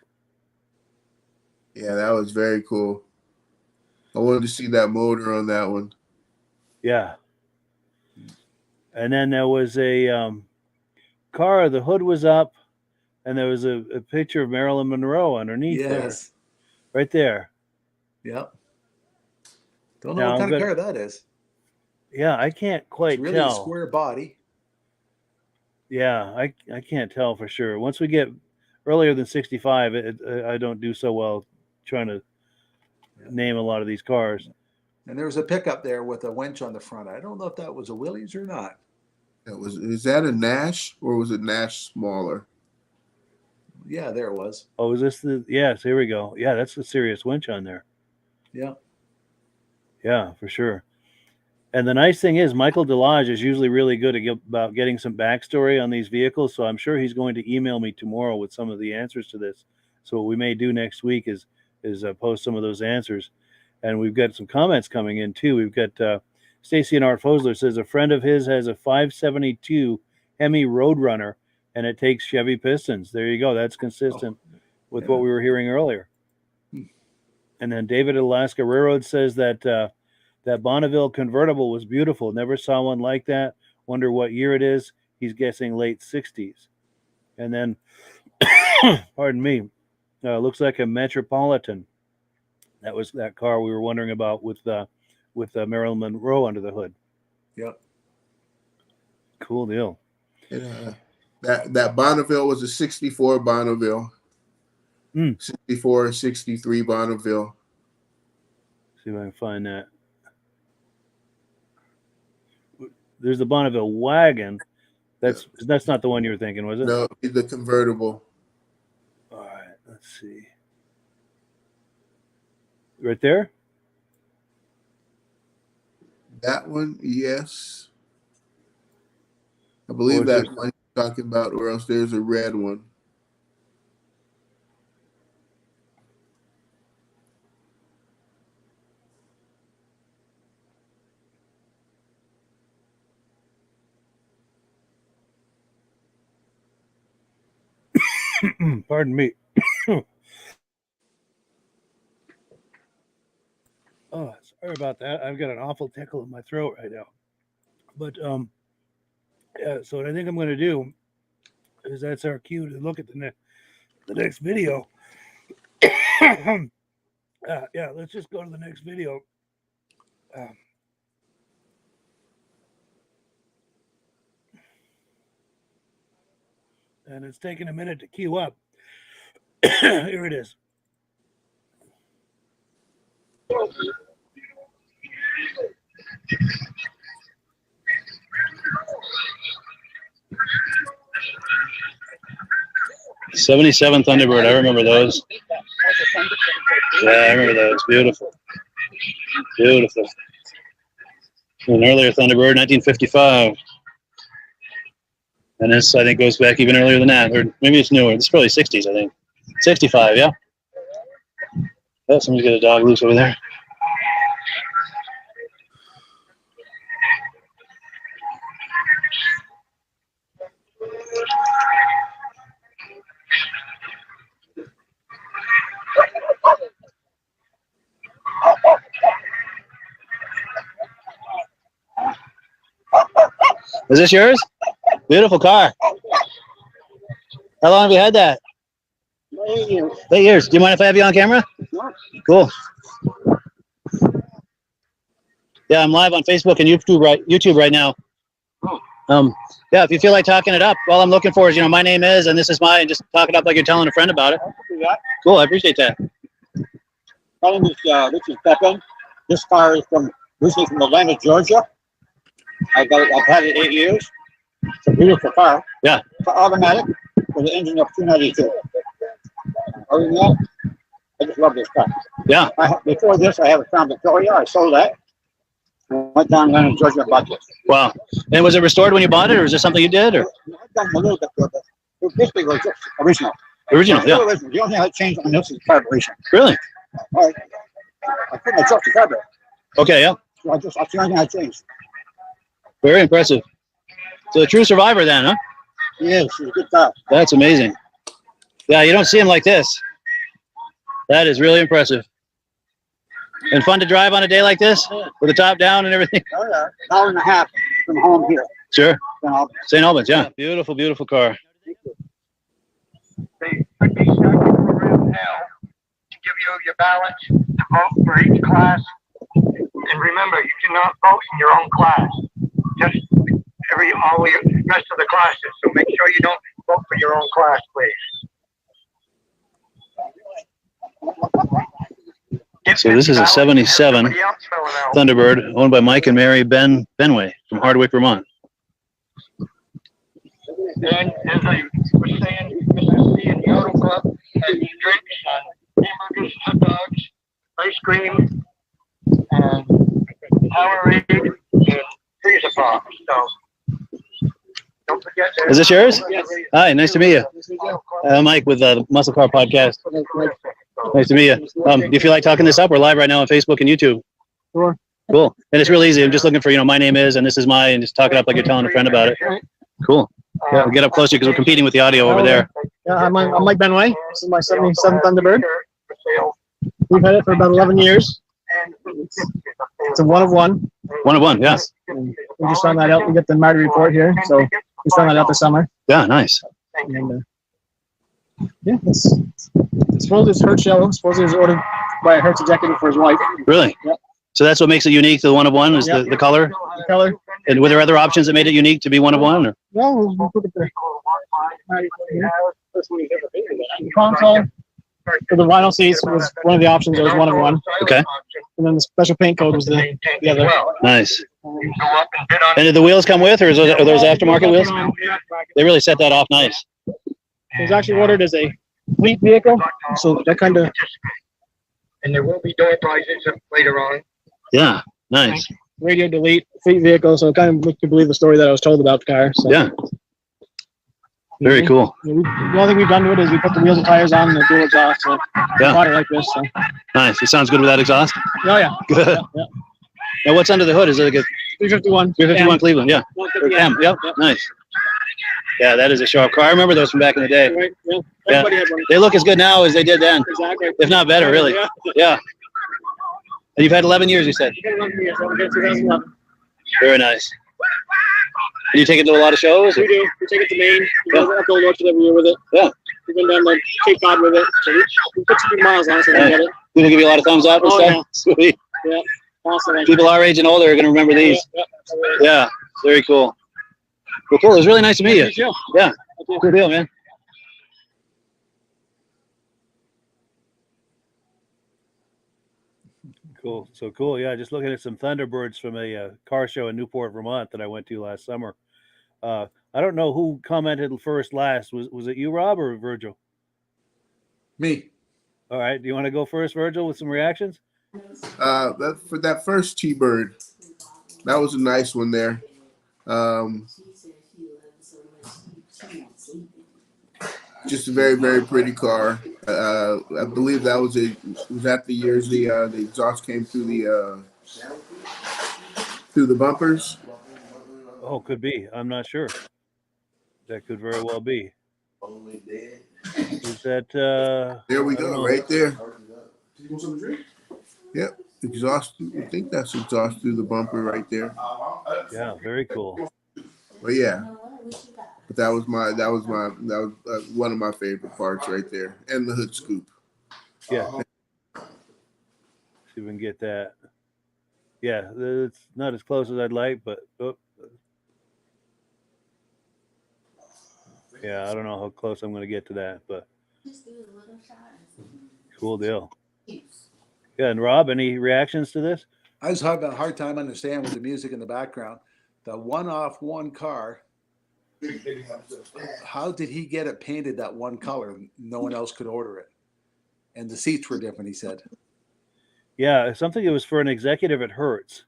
Yeah, that was very cool. I wanted to see that motor on that one. Yeah. And then there was a car. The hood was up, and there was a picture of Marilyn Monroe underneath Yes. there. Right there. Yep. Don't know Now, what I'm kind of car that is. Yeah, I can't quite It's really a tell. square body. Yeah, I can't tell for sure. Once we get earlier than 65, I don't do so well trying to name a lot of these cars. And there was a pickup there with a winch on the front. I don't know if that was a Willys or not. Is that a Nash or was it Nash smaller? Yeah, there it was. Oh, is this the? Yes, here we go. Yeah, that's a serious winch on there. Yeah. Yeah, for sure. And the nice thing is, Michael Delage is usually really good about getting some backstory on these vehicles. So I'm sure he's going to email me tomorrow with some of the answers to this. So what we may do next week is post some of those answers. And we've got some comments coming in too. We've got Stacy and Art Fosler says a friend of his has a 572 Hemi Roadrunner, and it takes Chevy pistons. There you go. That's consistent with what we were hearing earlier. And then David at Alaska Railroad says that that Bonneville convertible was beautiful. Never saw one like that. Wonder what year it is. He's guessing late 60s. And then, pardon me, looks like a Metropolitan. That was that car we were wondering about with Marilyn Monroe under the hood. Yep. Cool deal. And, that Bonneville was a 64 Bonneville. 64, 63 Bonneville. See if I can find that. There's the Bonneville wagon. That's not the one you were thinking, was it? No, the convertible. All right, let's see. Right there? That one, yes. I believe that's one you're talking about, or else there's a red one. Pardon me. Oh, sorry about that. I've got an awful tickle in my throat right now. But yeah. So what I think I'm going to do is that's our cue to look at the next video. Yeah, let's just go to the next video. And it's taking a minute to queue up. Here it is. '77 Thunderbird. I remember those. Yeah, I remember those. Beautiful. Beautiful. An earlier Thunderbird, 1955. And this, I think, goes back even earlier than that. Or maybe it's newer. It's probably 60s, I think. 65, yeah. Oh, somebody's got a dog loose over there. Is this yours? Beautiful car. How long have you had that? 8 years. 8 years. Do you mind if I have you on camera? No. Cool. Yeah, I'm live on Facebook and YouTube right now. Yeah, if you feel like talking it up, all I'm looking for is, my name is, and this is mine, just talk it up like you're telling a friend about it. Cool, I appreciate that. My name is Richard Pepin. This car is originally from Atlanta, Georgia. I've had it 8 years. It's a beautiful car. Yeah. It's automatic with an engine of 292. Other than that, I just love this car. Yeah. Before this, I have a Crown Victoria. I sold that. I went down to Atlanta, Georgia and bought this. Wow. And was it restored when you bought it, or is this something you did? Or? I've done a little bit of it. It basically was just original. Original, yeah. Original. The only thing I changed on this is the carburation. Really? I couldn't adjust the carburetor. Okay, yeah. So that's the only thing I changed. Very impressive. So a true survivor then, huh? He is. He's a good car. That's amazing. Yeah, you don't see him like this. That is really impressive. And fun to drive on a day like this with the top down and everything. Oh, yeah. An hour and a half from home here. Sure. St. Albans, yeah. Beautiful, beautiful car. They put these around now to give you your ballots to vote for each class. And remember, you cannot vote in your own class. Just all the rest of the classes. So make sure you don't vote for your own class, please. So this is a '77 Thunderbird owned by Mike and Mary Benway from Hardwick, Vermont. And as I was saying, Mississippi and Yodel Club has drinks and hamburgers, hot dogs, ice cream, and Powerade, and freezer pop. So don't forget. Is this yours? Yes. Hi, nice to meet you. Mike with the Muscle Car Podcast. Nice to meet you. Do you feel like talking this up? We're live right now on Facebook and YouTube. Sure. Cool. And it's real easy. I'm just looking for, my name is, and this is mine, and just talk it up like you're telling a friend about it. Cool. Yeah, we'll get up closer because we're competing with the audio over there. Yeah, I'm Mike Benway. This is my '77 Thunderbird. We've had it for about 11 years. It's a one of one. One of one, yes. We just found that out. We get the Marty report here, so we found that out this summer. Yeah, nice. And, yeah, supposedly it's Hertz yellow. Supposedly it was ordered by a Hertz executive for his wife. Really? Yep. So that's what makes it unique to the one of one is the color? The color. And were there other options that made it unique to be one of one? Or? No, we'll put it there. The console for the vinyl seats was one of the options. It was one of one. Okay. And then the special paint code was the other. Nice. And did the wheels come with, or are those aftermarket wheels? They really set that off nice. It was actually ordered as a fleet vehicle, so that kind of. And there will be door prizes later on. Yeah, nice. Radio delete fleet vehicle, so it kind of makes me believe the story that I was told about the car. So. Yeah. Very cool. The only thing we've done to it is we put the wheels and tires on and the dual exhaust. So water like this. So. Nice. It sounds good without exhaust. Oh yeah. Good. Yeah. Now what's under the hood? Is it like a 351? 351 Cleveland. Yeah. M. Yep. Nice. Yeah, that is a sharp car. I remember those from back in the day. Right. Yeah. Yeah. They look as good now as they did then. Exactly. If not better, really. Yeah. And you've had 11 years, you said? 11 years. I was in 2011. Very nice. And you take it to a lot of shows? We do. We take it to Maine. We go up to Old Orchard every year with it. Yeah. We've been down to Cape Cod with it. So we put some good miles on it so we get it. Do they give you a lot of thumbs up and Oh, stuff? Sweet. Yeah. Awesome. People our age and older are going to remember these. Yeah. Very cool. Well, cool. It was really nice to meet you. Yeah. Cool deal, man. Cool. So cool. Yeah. Just looking at some Thunderbirds from a car show in Newport, Vermont that I went to last summer. I don't know who commented first last. Was it you, Rob, or Virgil? Me. All right. Do you want to go first, Virgil, with some reactions? For that first T-Bird, that was a nice one there. Just a very, very pretty car. I believe that was that the years the exhaust came through the bumpers. Oh, could be. I'm not sure. That could very well be. Is that? There we go, right there. Yep, exhaust. I think that's exhaust through the bumper right there. Yeah, very cool. But yeah, but that was one of my favorite parts right there, and the hood scoop. Yeah. See if we can get that. Yeah, it's not as close as I'd like, but yeah, I don't know how close I'm going to get to that, but cool deal. Yeah, and Rob, any reactions to this? I was having a hard time understanding with the music in the background. The one car. How did he get it painted that one color? No one else could order it, and the seats were different. He said. Yeah, something that was for an executive at Hertz.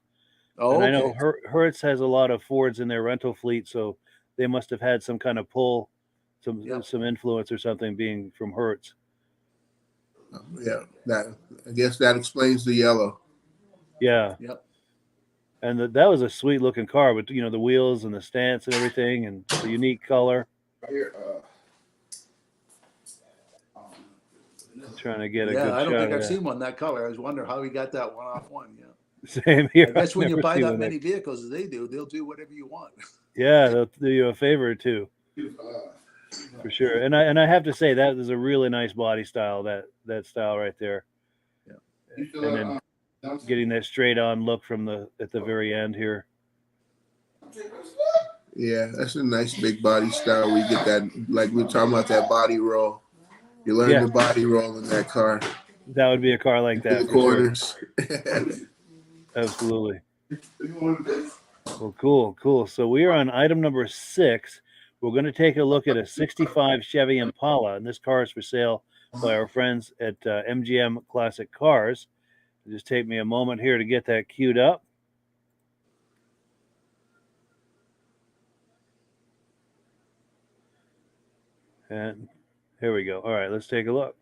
Oh, and I know Hertz has a lot of Fords in their rental fleet, so they must have had some kind of pull, some influence or something being from Hertz. Yeah, I guess that explains the yellow. Yeah. Yep. And that was a sweet looking car with the wheels and the stance and everything and the unique color. Here, I'm trying to get a good shot. I don't think of I've that. seen one that color. I was wondering how he got that one-off-one. Yeah. Same here. I guess when I've you never buy seen that one many vehicles as they do, they'll do whatever you want. Yeah, they'll do you a favor or two. For sure. And I have to say that is a really nice body style, that style right there. Yeah. And then getting that straight on look at the very end here. Yeah, that's a nice big body style. We get that, like we were talking about, that body roll. You learn the body roll in that car. That would be a car like that. The corners. Sure. Absolutely. Well, cool. So we are on item number 6. We're going to take a look at a 65 Chevy Impala, and this car is for sale by our friends at MGM Classic Cars. It'll just take me a moment here to get that queued up. And here we go. All right, let's take a look.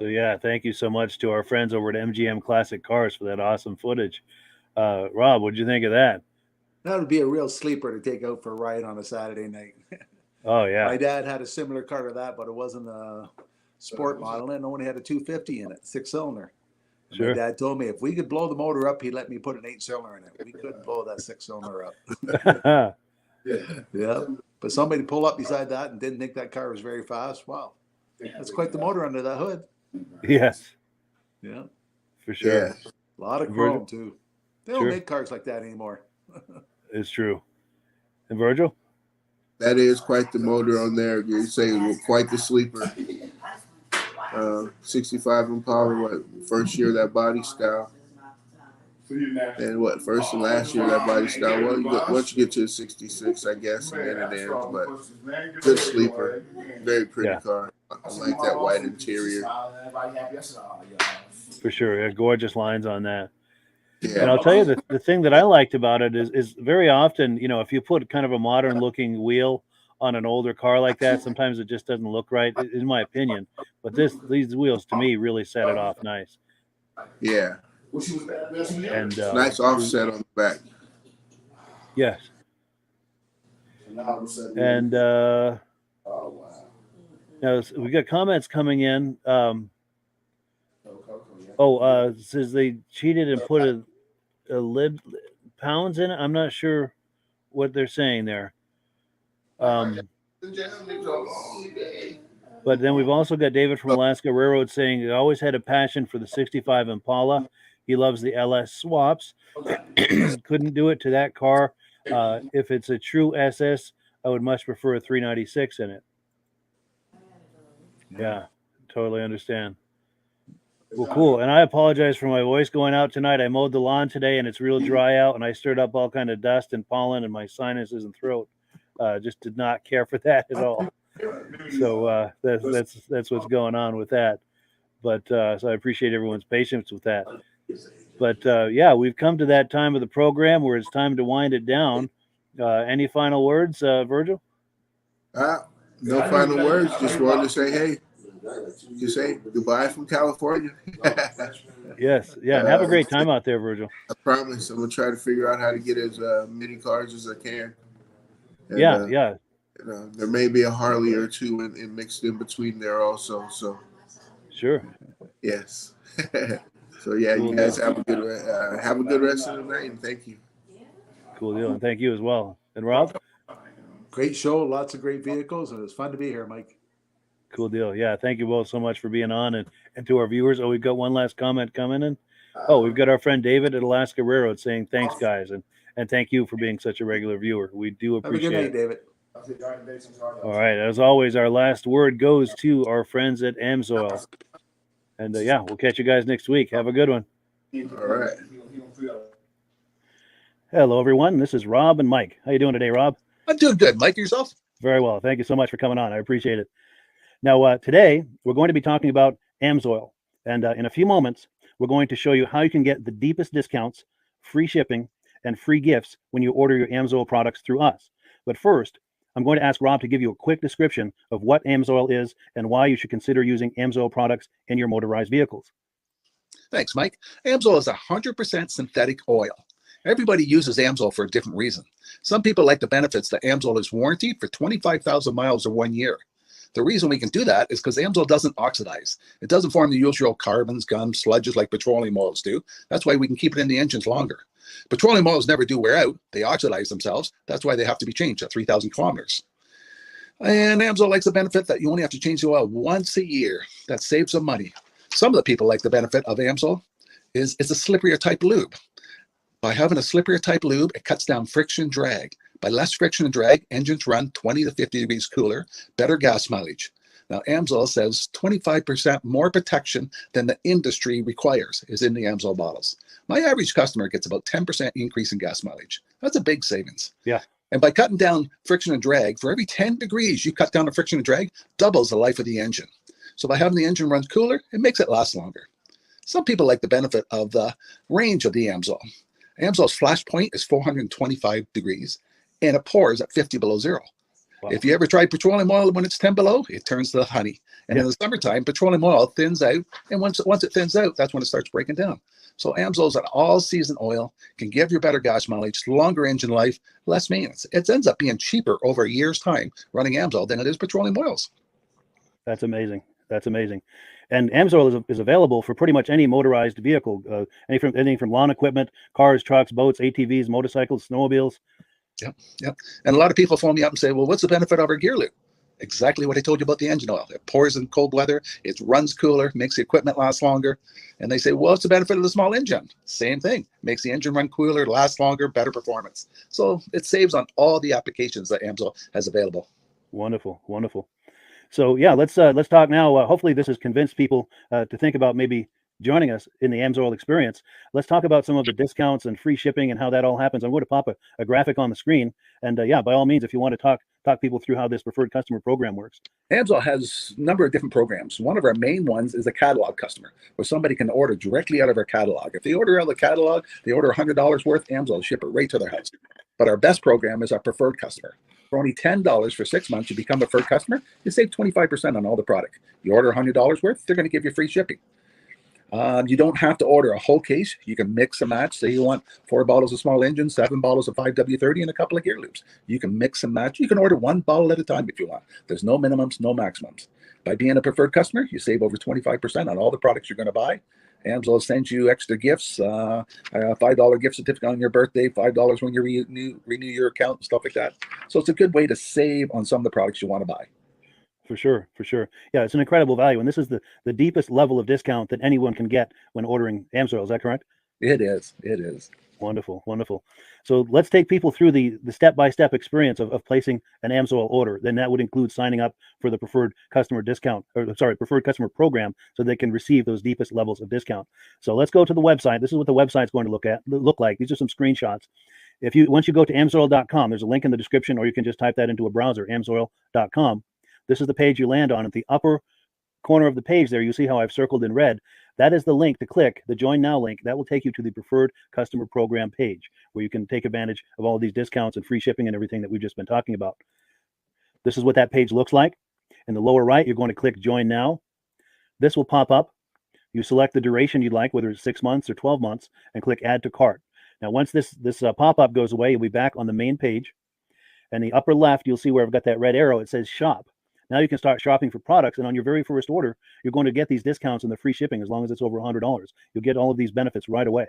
So yeah, thank you so much to our friends over at MGM Classic Cars for that awesome footage. Rob, what'd you think of that? That would be a real sleeper to take out for a ride on a Saturday night. Oh yeah, My dad had a similar car to that, but it wasn't a sport model and it only had a 250 in it, 6-cylinder. And sure. my dad told me if we could blow the motor up, he'd let me put an 8-cylinder in it. We couldn't blow that 6-cylinder up. Yeah. But somebody pulled up beside that and didn't think that car was very fast. Wow. That's quite the motor under that hood. Yes, Yeah. for sure. Yeah. A lot of chrome too. They don't Sure. make cars like that anymore. It's true. And Virgil? That is quite the motor on there. You say quite the sleeper. 65 Impala, what, first year of that body style. And what, first and last year of that body style. Well, once you get to a 66, I guess, and then it ends. But good sleeper. Very pretty car. I like that white interior. For sure. Yeah, gorgeous lines on that. Yeah. And I'll tell you the thing that I liked about it is very often, you know, if you put kind of a modern looking wheel on an older car like that, sometimes it just doesn't look right, in my opinion. But these wheels to me really set it off nice. Yeah. And nice offset on the back. Yes. And now we got comments coming in. Says they cheated and put a lid pounds in it. I'm not sure what they're saying there. But then we've also got David from Alaska Railroad saying he always had a passion for the 65 Impala. He loves the LS swaps. Couldn't do it to that car. If it's a true SS, I would much prefer a 396 in it. Yeah, totally understand. Well, cool. And I apologize for my voice going out tonight. I mowed the lawn today and it's real dry out and I stirred up all kind of dust and pollen in my sinuses and throat. Just did not care for that at all. So that's what's going on with that. But so I appreciate everyone's patience with that. But yeah, we've come to that time of the program where it's time to wind it down. Any final words, Virgil? No final words. Just wanted to say, hey, just say goodbye from California. Yes, yeah, and have a great time out there, Virgil. I promise. I'm gonna try to figure out how to get as many cars as I can. And, yeah. There may be a Harley or two in mixed in between there also. So sure. Yes. So yeah, Cool you guys deal. have a good rest of the night, and thank you. Cool deal, and thank you as well. And Rob? Great show, lots of great vehicles, and it's fun to be here, Mike. Cool deal. Yeah, thank you both so much for being on, and to our viewers. Oh, we've got one last comment coming in. Oh, we've got our friend David at Alaska Railroad saying thanks, guys, and thank you for being such a regular viewer. We do appreciate Have a good night, it. David. All right, as always, our last word goes to our friends at Amsoil. And yeah, we'll catch you guys next week. Have a good one. All right. Hello, everyone. This is Rob and Mike. How you doing today, Rob? I'm doing good. Mike, yourself? Very well. Thank you so much for coming on. I appreciate it. Now, today, we're going to be talking about Amsoil. And in a few moments, we're going to show you how you can get the deepest discounts, free shipping, and free gifts when you order your Amsoil products through us. But first, I'm going to ask Rob to give you a quick description of what Amsoil is and why you should consider using Amsoil products in your motorized vehicles. Thanks, Mike. Amsoil is 100% synthetic oil. Everybody uses Amsoil for a different reason. Some people like the benefits that Amsoil is warranted for 25,000 miles or 1 year. The reason we can do that is because Amsoil doesn't oxidize. It doesn't form the usual carbons, gums, sludges like petroleum oils do. That's why we can keep it in the engines longer. Petroleum oils never do wear out. They oxidize themselves. That's why they have to be changed at 3,000 kilometers. And Amsoil likes the benefit that you only have to change the oil once a year. That saves some money. Some of the people like the benefit of Amsoil is it's a slipperier type lube. By having a slipperier type lube, it cuts down friction drag. By less friction and drag, engines run 20 to 50 degrees cooler, better gas mileage. Now, Amsoil says 25% more protection than the industry requires is in the Amsoil bottles. My average customer gets about 10% increase in gas mileage. That's a big savings. Yeah. And by cutting down friction and drag, for every 10 degrees you cut down the friction and drag, doubles the life of the engine. So by having the engine run cooler, it makes it last longer. Some people like the benefit of the range of the Amsoil. Amsoil's flash point is 425 degrees, and it pours at 50 below zero. Wow. If you ever tried petroleum oil when it's 10 below, it turns to honey. And in the summertime, petroleum oil thins out. And once it thins out, that's when it starts breaking down. So Amsoil is an all-season oil, can give you better gas mileage, longer engine life, less maintenance. It ends up being cheaper over a year's time running Amsoil than it is petroleum oils. That's amazing. That's amazing. And Amsoil is available for pretty much any motorized vehicle, anything from lawn equipment, cars, trucks, boats, ATVs, motorcycles, snowmobiles. Yep. And a lot of people phone me up and say, well, what's the benefit of our gear loop? Exactly what I told you about the engine oil. It pours in cold weather, it runs cooler, makes the equipment last longer. And they say, well, what's the benefit of the small engine? Same thing. Makes the engine run cooler, last longer, better performance. So it saves on all the applications that Amsoil has available. Wonderful, wonderful. So yeah, let's talk now. Hopefully this has convinced people to think about maybe joining us in the Amsoil experience. Let's talk about some of the discounts and free shipping and how that all happens. I'm going to pop a graphic on the screen. And yeah, by all means, if you want to talk people through how this preferred customer program works. Amsoil has a number of different programs. One of our main ones is a catalog customer, where somebody can order directly out of our catalog. If they order out of the catalog, they order $100 worth, Amsoil will ship it right to their house. But our best program is our preferred customer. For only $10 for 6 months, you become a preferred customer, you save 25% on all the product. You order $100 worth, they're going to give you free shipping. You don't have to order a whole case. You can mix and match. Say you want 4 bottles of small engine, 7 bottles of 5W30, and a couple of gear loops. You can mix and match. You can order 1 bottle at a time if you want. There's no minimums, no maximums. By being a preferred customer, you save over 25% on all the products you're going to buy. Amsoil sends you extra gifts, a $5 gift certificate on your birthday, $5 when you renew your account, and stuff like that. So it's a good way to save on some of the products you want to buy. For sure, for sure. Yeah, it's an incredible value. And this is the deepest level of discount that anyone can get when ordering Amsoil. Is that correct? It is. It is. Wonderful, wonderful. So let's take people through the step-by-step experience of placing an Amsoil order. Then that would include signing up for the preferred customer discount, or sorry, preferred customer program, so they can receive those deepest levels of discount. So let's go to the website. This is what the website's going to look like. These are some screenshots. Once you go to amsoil.com, there's a link in the description, or you can just type that into a browser, amsoil.com. This is the page you land on. At the upper corner of the page there, you see how I've circled in red. That is the link to click, the Join Now link. That will take you to the preferred customer program page, where you can take advantage of all of these discounts and free shipping and everything that we've just been talking about. This is what that page looks like. In the lower right, you're going to click Join Now. This will pop up. You select the duration you'd like, whether it's 6 months or 12 months, and click Add to Cart. Now, once this pop-up goes away, you'll be back on the main page. And the upper left, you'll see where I've got that red arrow. It says Shop. Now you can start shopping for products, and on your very first order, you're going to get these discounts and the free shipping as long as it's over $100. You'll get all of these benefits right away.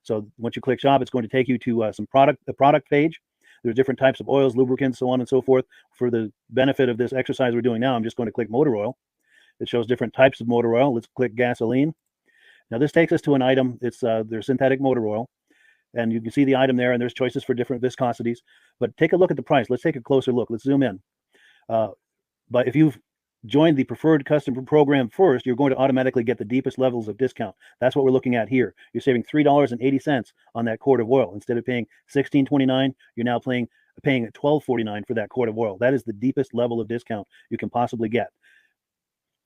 So once you click Shop, it's going to take you to the product page. There's different types of oils, lubricants, so on and so forth. For the benefit of this exercise we're doing now, I'm just going to click motor oil. It shows different types of motor oil. Let's click gasoline. Now this takes us to an item. It's their synthetic motor oil. And you can see the item there, and there's choices for different viscosities. But take a look at the price. Let's take a closer look. Let's zoom in. But if you've joined the preferred customer program first, you're going to automatically get the deepest levels of discount. That's what we're looking at here. You're saving $3.80 on that quart of oil. Instead of paying $16.29, you're now paying $12.49 for that quart of oil. That is the deepest level of discount you can possibly get.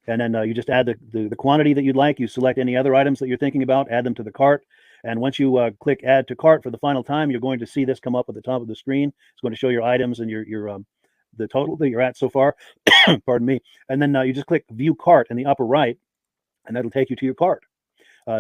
And then you just add the quantity that you'd like. You select any other items that you're thinking about, add them to the cart. And once you click Add to Cart for the final time, you're going to see this come up at the top of the screen. It's going to show your items and your the total that you're at so far. Pardon me. And then you just click View Cart in the upper right, and that'll take you to your cart.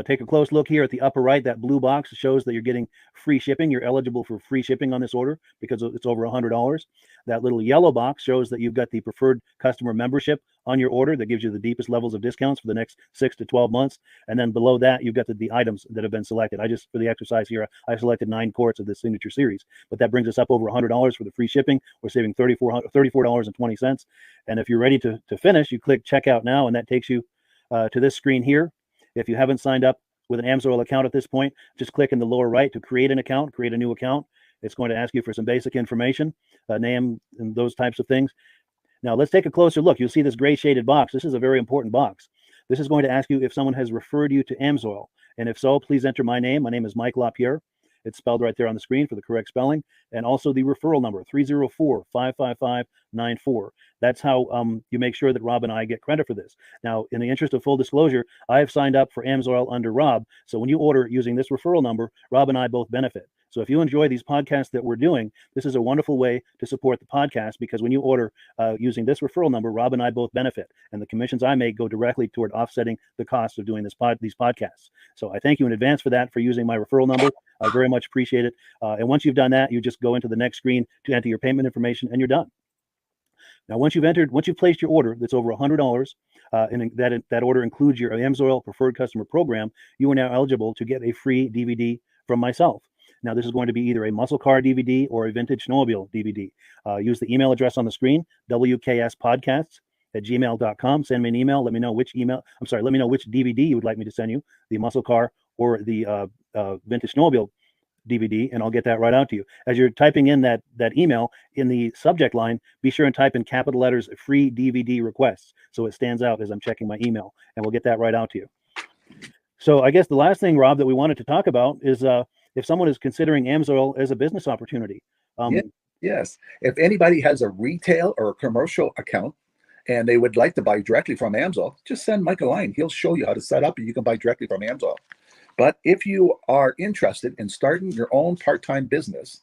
Take a close look here at the upper right. That blue box shows that you're getting free shipping. You're eligible for free shipping on this order because it's over $100. That little yellow box shows that you've got the preferred customer membership on your order that gives you the deepest levels of discounts for the next 6 to 12 months. And then below that, you've got the items that have been selected. For the exercise here, I selected 9 quarts of the signature series, but that brings us up over $100 for the free shipping. We're saving $34.20. And if you're ready to finish, you click Checkout Now, and that takes you to this screen here. If you haven't signed up with an Amsoil account at this point, just click in the lower right to create an account, create a new account. It's going to ask you for some basic information, name and those types of things. Now let's take a closer look. You'll see this gray shaded box. This is a very important box. This is going to ask you if someone has referred you to Amsoil. And if so, please enter my name. My name is Mike LaPierre. It's spelled right there on the screen for the correct spelling. And also the referral number, 304-555-94. That's how you make sure that Rob and I get credit for this. Now, in the interest of full disclosure, I have signed up for Amsoil under Rob. So when you order using this referral number, Rob and I both benefit. So if you enjoy these podcasts that we're doing, this is a wonderful way to support the podcast, because when you order using this referral number, Rob and I both benefit, and the commissions I make go directly toward offsetting the cost of doing these podcasts. So I thank you in advance for that, for using my referral number. I very much appreciate it. And once you've done that, you just go into the next screen to enter your payment information, and you're done. Now, once you've placed your order that's over $100, and that order includes your AMSOIL Preferred Customer Program, you are now eligible to get a free DVD from myself. Now, this is going to be either a muscle car DVD or a vintage snowmobile DVD. Use the email address on the screen, wkspodcasts@gmail.com. Send me an email. Let me know which DVD you would like me to send you, the muscle car or the vintage snowmobile DVD, and I'll get that right out to you. As you're typing in that email, in the subject line, be sure and type in capital letters "free DVD requests," so it stands out as I'm checking my email, and we'll get that right out to you. So I guess the last thing, Rob, that we wanted to talk about is if someone is considering AMSOIL as a business opportunity. Yes. If anybody has a retail or a commercial account and they would like to buy directly from AMSOIL, just send Mike a line. He'll show you how to set up, and you can buy directly from AMSOIL. But if you are interested in starting your own part-time business,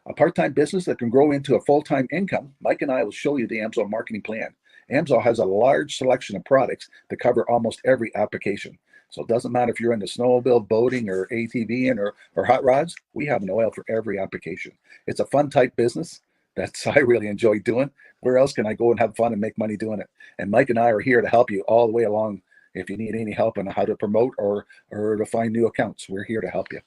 a part-time business that can grow into a full-time income, Mike and I will show you the AMSOIL marketing plan. AMSOIL has a large selection of products that cover almost every application. So it doesn't matter if you're into snowmobile, boating, or ATVing, or hot rods, we have an oil for every application. It's a fun type business. That's I really enjoy doing. Where else can I go and have fun and make money doing it? And Mike and I are here to help you all the way along. If you need any help on how to promote or to find new accounts, we're here to help you.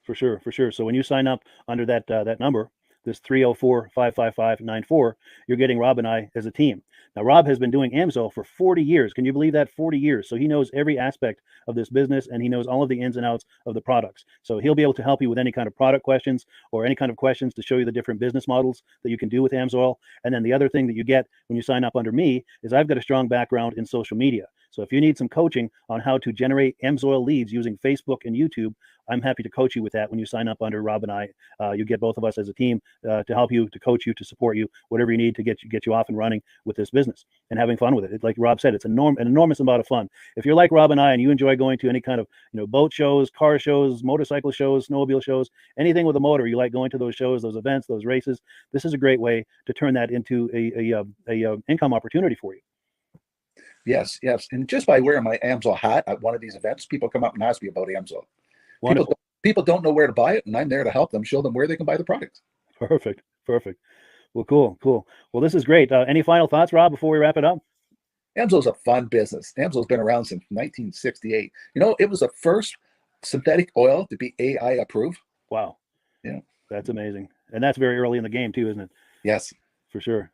For sure. So when you sign up under that number, this 304-555-94, you're getting Rob and I as a team. Now, Rob has been doing AMSOIL for 40 years. Can you believe that? 40 years. So he knows every aspect of this business, and he knows all of the ins and outs of the products. So he'll be able to help you with any kind of product questions or any kind of questions to show you the different business models that you can do with AMSOIL. And then the other thing that you get when you sign up under me is I've got a strong background in social media. So if you need some coaching on how to generate AMSOIL leads using Facebook and YouTube, I'm happy to coach you with that when you sign up under Rob and I. You get both of us as a team to help you, to coach you, to support you, whatever you need to get you off and running with this business and having fun with it. Like Rob said, it's an enormous amount of fun. If you're like Rob and I and you enjoy going to any kind of boat shows, car shows, motorcycle shows, snowmobile shows, anything with a motor, you like going to those shows, those events, those races, this is a great way to turn that into a income opportunity for you. Yes. And just by wearing my AMSOIL hat at one of these events, people come up and ask me about AMSOIL. People don't know where to buy it, and I'm there to help them, show them where they can buy the product. Perfect. Well, cool. Well, this is great. Any final thoughts, Rob, before we wrap it up? AMSOIL's a fun business. AMSOIL's been around since 1968. It was the first synthetic oil to be AI approved. Wow. Yeah. That's amazing. And that's very early in the game too, isn't it? Yes. For sure.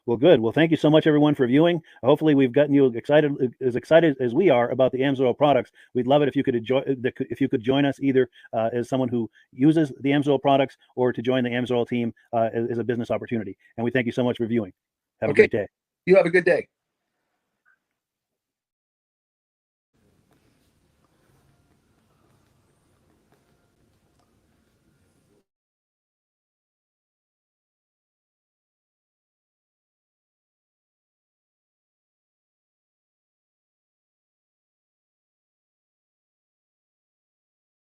Well, good. Well, thank you so much, everyone, for viewing. Hopefully, we've gotten you excited as we are about the AMSOIL products. We'd love it if you could join us either as someone who uses the AMSOIL products or to join the AMSOIL team as a business opportunity. And we thank you so much for viewing. Have a great day. You have a good day.